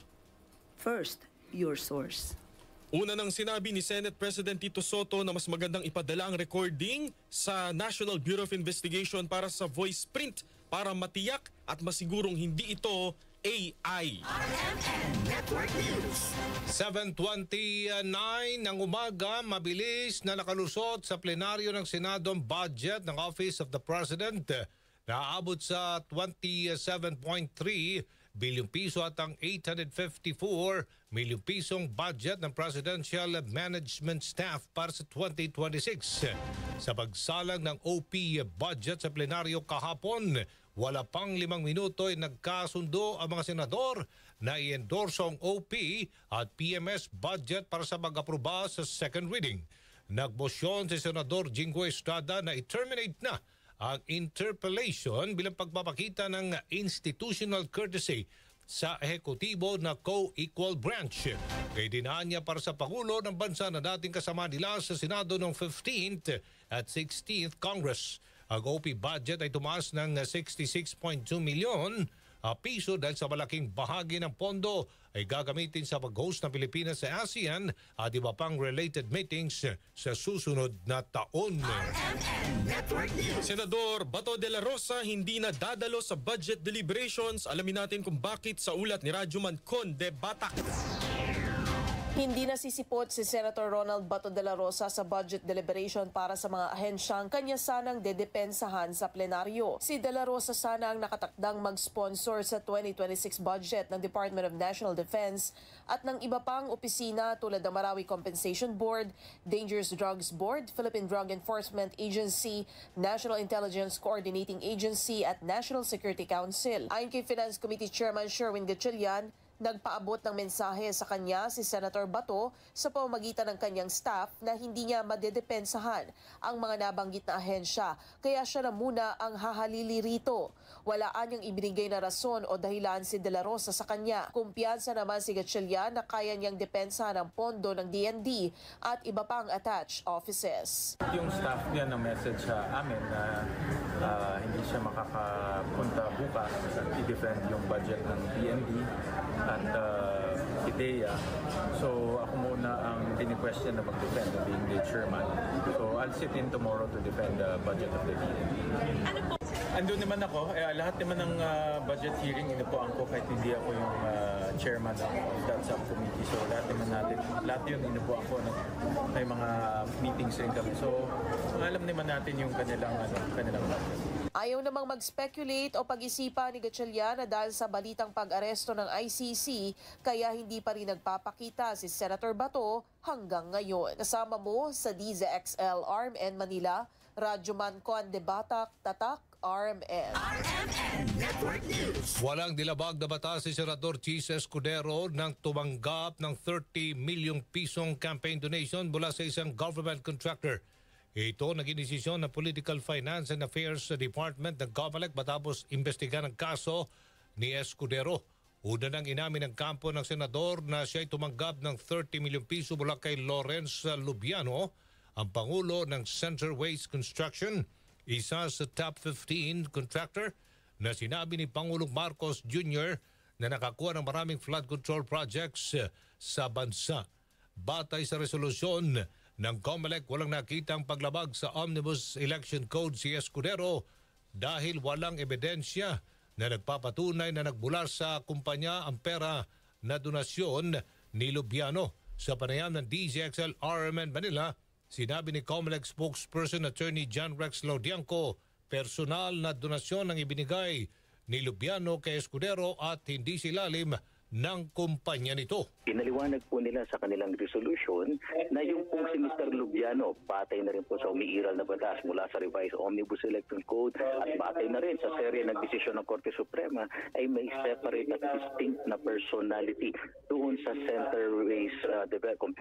first your source. Una nang sinabi ni Senate President Tito Soto na mas magandang ipadala ang recording sa National Bureau of Investigation para sa voice print para matiyak at masigurong hindi ito AI. RMN Network News. 7:29 ng umaga, mabilis na nakalusot sa plenaryo ng Senado ang budget ng Office of the President na aabot sa 27.3 bilyong piso at ang 854 milyong pisong budget ng Presidential Management Staff para sa 2026. Sa pagsalang ng OP budget sa plenaryo kahapon, wala pang 5 minuto ay nagkasundo ang mga senador na i-endorso ang OP at PMS budget para sa pag-aproba sa second reading. Nagmosyon si Senador Jinggoy Estrada na i-terminate na ang interpellation bilang pagpapakita ng institutional courtesy sa ehekutibo na co-equal branch. Kaya dinaan niya para sa Pangulo ng Bansa na dating kasama nila sa Senado noong 15th at 16th Congress. Ang OP budget ay tumaas ng 66.2 milyon piso dahil sa malaking bahagi ng pondo ay gagamitin sa pag-host ng Pilipinas sa ASEAN at iba pang related meetings sa susunod na taon. Senador Bato de la Rosa hindi na dadalo sa budget deliberations. Alamin natin kung bakit sa ulat ni Radyoman Conde Batak. Hindi nasisipot si Senator Ronald Bato de la Rosa sa budget deliberation para sa mga ahensyang kanya sanang dedepensahan sa plenaryo. Si de la Rosa sana ang nakatakdang mag-sponsor sa 2026 budget ng Department of National Defense at ng iba pang opisina tulad ng Marawi Compensation Board, Dangerous Drugs Board, Philippine Drug Enforcement Agency, National Intelligence Coordinating Agency at National Security Council. Ayon kay Finance Committee Chairman Sherwin Gatchalian, nagpaabot ng mensahe sa kanya si Senator Bato sa pamamagitan ng kanyang staff na hindi niya madedepensahan ang mga nabanggit na ahensya, kaya siya na muna ang hahalili rito. Wala anyang ibinigay na rason o dahilan si De La Rosa sa kanya. Kumpiyansa naman si Gatchalian na kaya niyang depensahan ang pondo ng DND at iba pang attached offices. Yung staff niya ng message sa amin na hindi siya makakapunta bukas at i-defend yung budget ng DND at IDEA. So ako muna ang tini-question na mag-defend being the chairman. So I'll sit in tomorrow to defend the budget of the DND. Andun naman ako. Lahat naman ng budget hearing inupuan ko kahit hindi ako yung chairman of that subcommittee. So lahat yun inupuan ko. May mga meetings rin kami. So alam naman natin yung kanilang budget. Ayaw namang mag-speculate o pag-isipan ni Gatchalian na dahil sa balitang pag-aresto ng ICC, kaya hindi pa rin nagpapakita si Senator Bato hanggang ngayon. Kasama mo sa DZXL RMN Manila, Radyoman Conde Batak, Tatak, RMN. Network News. Walang dilabag na batas si Senador Chis Escudero nang tumanggap ng 30 milyong pisong campaign donation mula sa isang government contractor. Ito naging desisyon ng Political Finance and Affairs Department ng COMELEC matapos imbestigan ang kaso ni Escudero. Una nang inamin ng kampo ng senador na siya ay tumanggap ng 30 milyong piso mula kay Lawrence Lubiano, ang pangulo ng Center Waste Construction, isa sa top 15 contractor na sinabi ni Pangulong Marcos Jr. na nakakuha ng maraming flood control projects sa bansa. Batay sa resolusyon ng COMELEC, walang nakitang paglabag sa Omnibus Election Code si Escudero dahil walang ebidensya na nagpapatunay na nagmula sa kumpanya ang pera na donasyon ni Lubiano. Sa panayam ng DZXL RMN Manila, sinabi ni COMELEC spokesperson Attorney John Rex Laudianco, personal na donasyon ang ibinigay ni Lubiano kay Escudero at hindi silalim ng kumpanya nito. Pinaliwanag po nila sa kanilang resolution na yung pong si Mr. Lubiano batay na rin po sa umiiral na batas mula sa revised Omnibus Election Code at batay na rin sa serye ng desisyon ng Korte Suprema ay may separate at distinct na personality doon sa Center Waste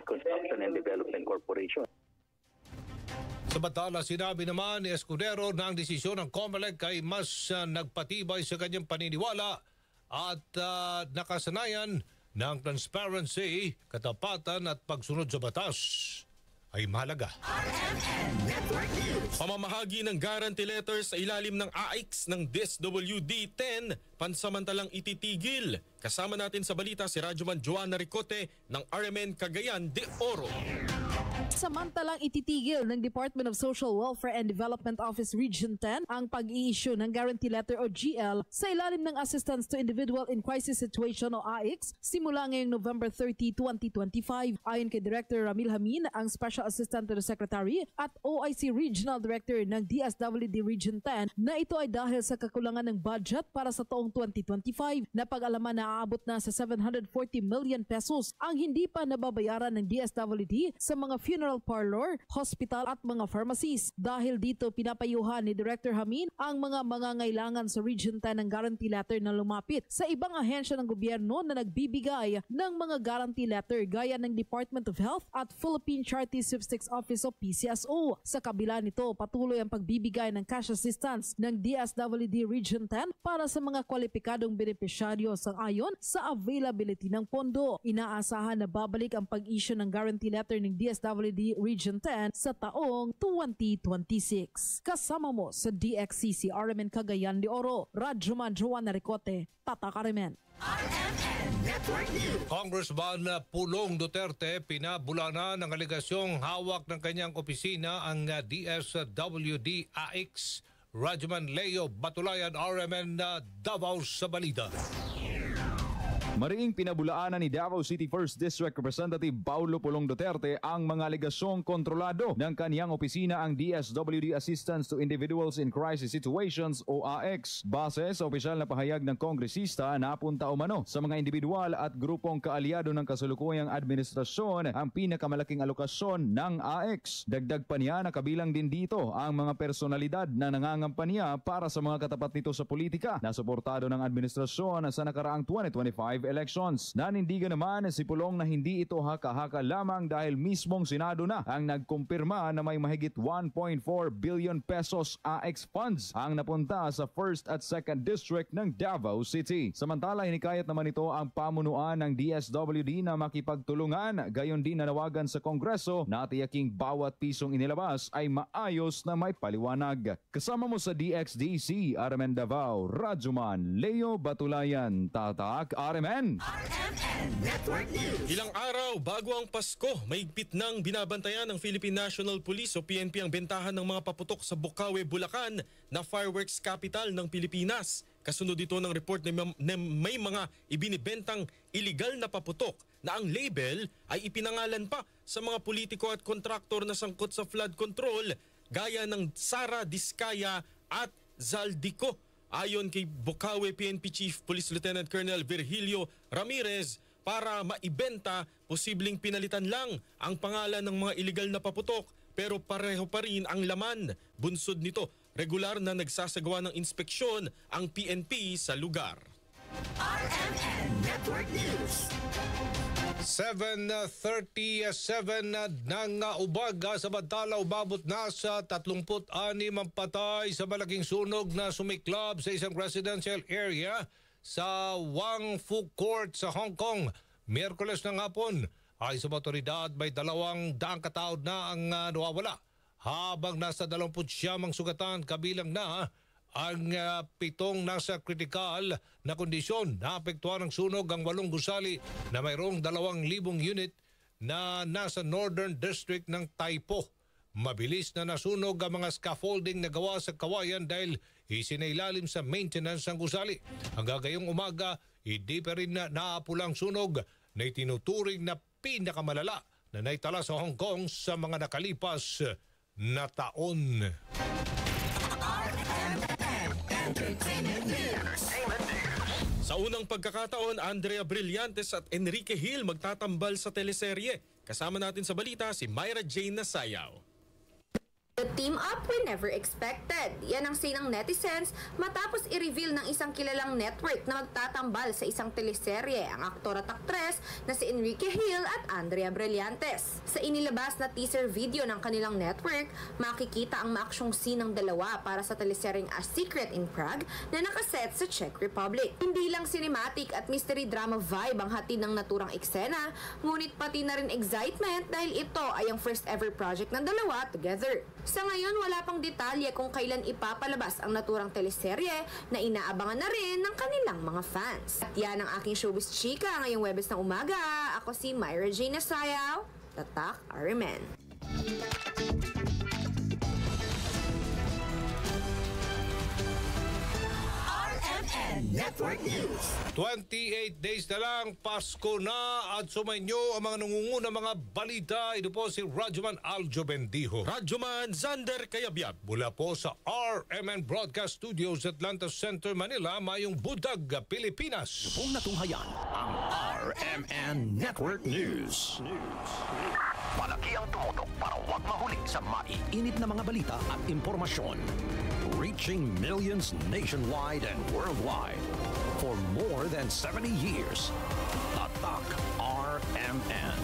Construction and Development Corporation. Samantala, sinabi naman ni Escudero na ang desisyon ng COMELEC ay mas nagpatibay sa kanyang paniniwala at nakasanayan ng transparency, katapatan at pagsunod sa batas ay mahalaga. Pamamahagi ng guarantee letters sa ilalim ng AIX ng DSWD-10 pansamantalang ititigil. Kasama natin sa balita si Radyoman Joanna Ricote ng RMN Cagayan de Oro. Samantalang ititigil ng Department of Social Welfare and Development Office Region 10 ang pag-i-issue ng Guarantee Letter o GL sa ilalim ng Assistance to Individual in Crisis Situation o AIX simula ngayong November 30, 2025. Ayon kay Director Ramil Hamin, ang Special Assistant to the Secretary at OIC Regional Director ng DSWD Region 10, na ito ay dahil sa kakulangan ng budget para sa taong 2025 na pag-alaman na aabot na sa 740 million pesos ang hindi pa nababayaran ng DSWD sa mga funeral parlor, hospital at mga pharmacies. Dahil dito pinapayuhan ni Director Hamin ang mga mangangailangan sa Region 10 ng guarantee letter na lumapit sa ibang ahensya ng gobyerno na nagbibigay ng mga guarantee letter gaya ng Department of Health at Philippine Charity Statistics Office o PCSO. Sa kabila nito, patuloy ang pagbibigay ng cash assistance ng DSWD Region 10 para sa mga kwalipikadong benepisyaryo sang ayon ngayon sa availability ng pondo. Inaasahan na babalik ang pag-issue ng guarantee letter ng DSWD Region 10 sa taong 2026. Kasama mo sa DXCC RMN Cagayan de Oro, Radyoman Joanna Ricote, Tatak RMN. Congressman Pulong Duterte pinabulana ng aligasyong hawak ng kanyang opisina ang DSWD AX. Radyoman Leo Batulayan, RMN Davao sa balita. Mariing pinabulaanan ni Davao City 1st District Representative Paulo Pulong Duterte ang mga aligasyong kontrolado ng kaniyang opisina ang DSWD Assistance to Individuals in Crisis Situations o AX. Base sa opisyal na pahayag ng kongresista, napunta umano sa mga individual at grupong kaalyado ng kasalukuyang administrasyon ang pinakamalaking alokasyon ng AX. Dagdag pa niya na kabilang din dito ang mga personalidad na nangangampanya para sa mga katapat nito sa politika na suportado ng administrasyon sa nakaraang 2025 elections. Nanindigan naman si Pulong na hindi ito haka-haka lamang dahil mismong Senado na ang nagkumpirma na may mahigit 1.4 billion pesos AX funds ang napunta sa 1st at 2nd District ng Davao City. Samantala, hinikayat naman ito ang pamunuan ng DSWD na makipagtulungan, gayon din nanawagan sa Kongreso na tiyaking bawat pisong inilabas ay maayos na may paliwanag. Kasama mo sa DXDC, RMN Davao, Radyoman Leo Batulayan, Tatak RMN. Network News. Ilang araw bago ang Pasko, mahigpit nang binabantayan ng Philippine National Police o PNP ang bentahan ng mga paputok sa Bukawe, Bulacan na fireworks capital ng Pilipinas. Kasunod dito ng report na may mga ibinibentang illegal na paputok na ang label ay ipinangalan pa sa mga politiko at kontraktor na sangkot sa flood control gaya ng Sara Diskaya at Zaldico. Ayon kay Bukawe PNP Chief Police Lieutenant Colonel Virgilio Ramirez, para maibenta, posibleng pinalitan lang ang pangalan ng mga illegal na paputok pero pareho pa rin ang laman. Bunsod nito, regular na nagsasagawa ng inspeksyon ang PNP sa lugar. RMN Network News. 7:37 ng umaga, samantala umabot na sa 36 ang patay sa malaking sunog na sumiklab sa isang residential area sa Wang Fu Court sa Hong Kong. Miyerkules ng hapon ay sa otoridad may 200 katao na ang nawawala habang nasa 29 ang sugatan, kabilang na ang 7 nasa kritikal na kondisyon. Naapektuhan ng sunog ang 8 gusali na mayroong 2,000 unit na nasa Northern District ng Taipo. Mabilis na nasunog ang mga scaffolding na gawa sa kawayan dahil isinailalim sa maintenance ng gusali. Hanggang ngayong umaga, hindi pa rin naapulang sunog na itinuturing na pinakamalala na naitala sa Hong Kong sa mga nakalipas na taon. Sa unang pagkakataon, Andrea Brillantes at Enrique Hill magtatambal sa teleserye. Kasama natin sa balita si Myra Jane Nasayaw. The team up we never expected. Yan ang say ng netizens matapos i-reveal ng isang kilalang network na magtatambal sa isang teleserye ang aktor at aktres na si Enrique Hill at Andrea Brillantes. Sa inilabas na teaser video ng kanilang network, makikita ang maaksyong scene ng dalawa para sa teleseryeng A Secret in Prague na nakaset sa Czech Republic. Hindi lang cinematic at mystery drama vibe ang hatid ng naturang eksena, ngunit pati na rin excitement dahil ito ay ang first ever project ng dalawa together. Sa ngayon, wala pang detalye kung kailan ipapalabas ang naturang teleserye na inaabangan na rin ng kanilang mga fans. At yan ang aking showbiz chika ngayong Webes ng umaga. Ako si Myra Jane Nasayaw, Tatak RMN. Network News. 28 days na lang, Pasko na at sumainyo ang mga nangunguna mga balita. Ito po si Radyoman Aljo Bendijo. Radyoman Zander Kayabyab. Mula po sa RMN Broadcast Studios, Atlanta Center, Manila, Mayong Budag, Pilipinas. Kung natunghayan ang RMN Network News. Malaki ang tumutok para huwag mahuli sa maiinit na mga balita at impormasyon. Reaching millions nationwide and worldwide for more than 70 years. Tatak RMN.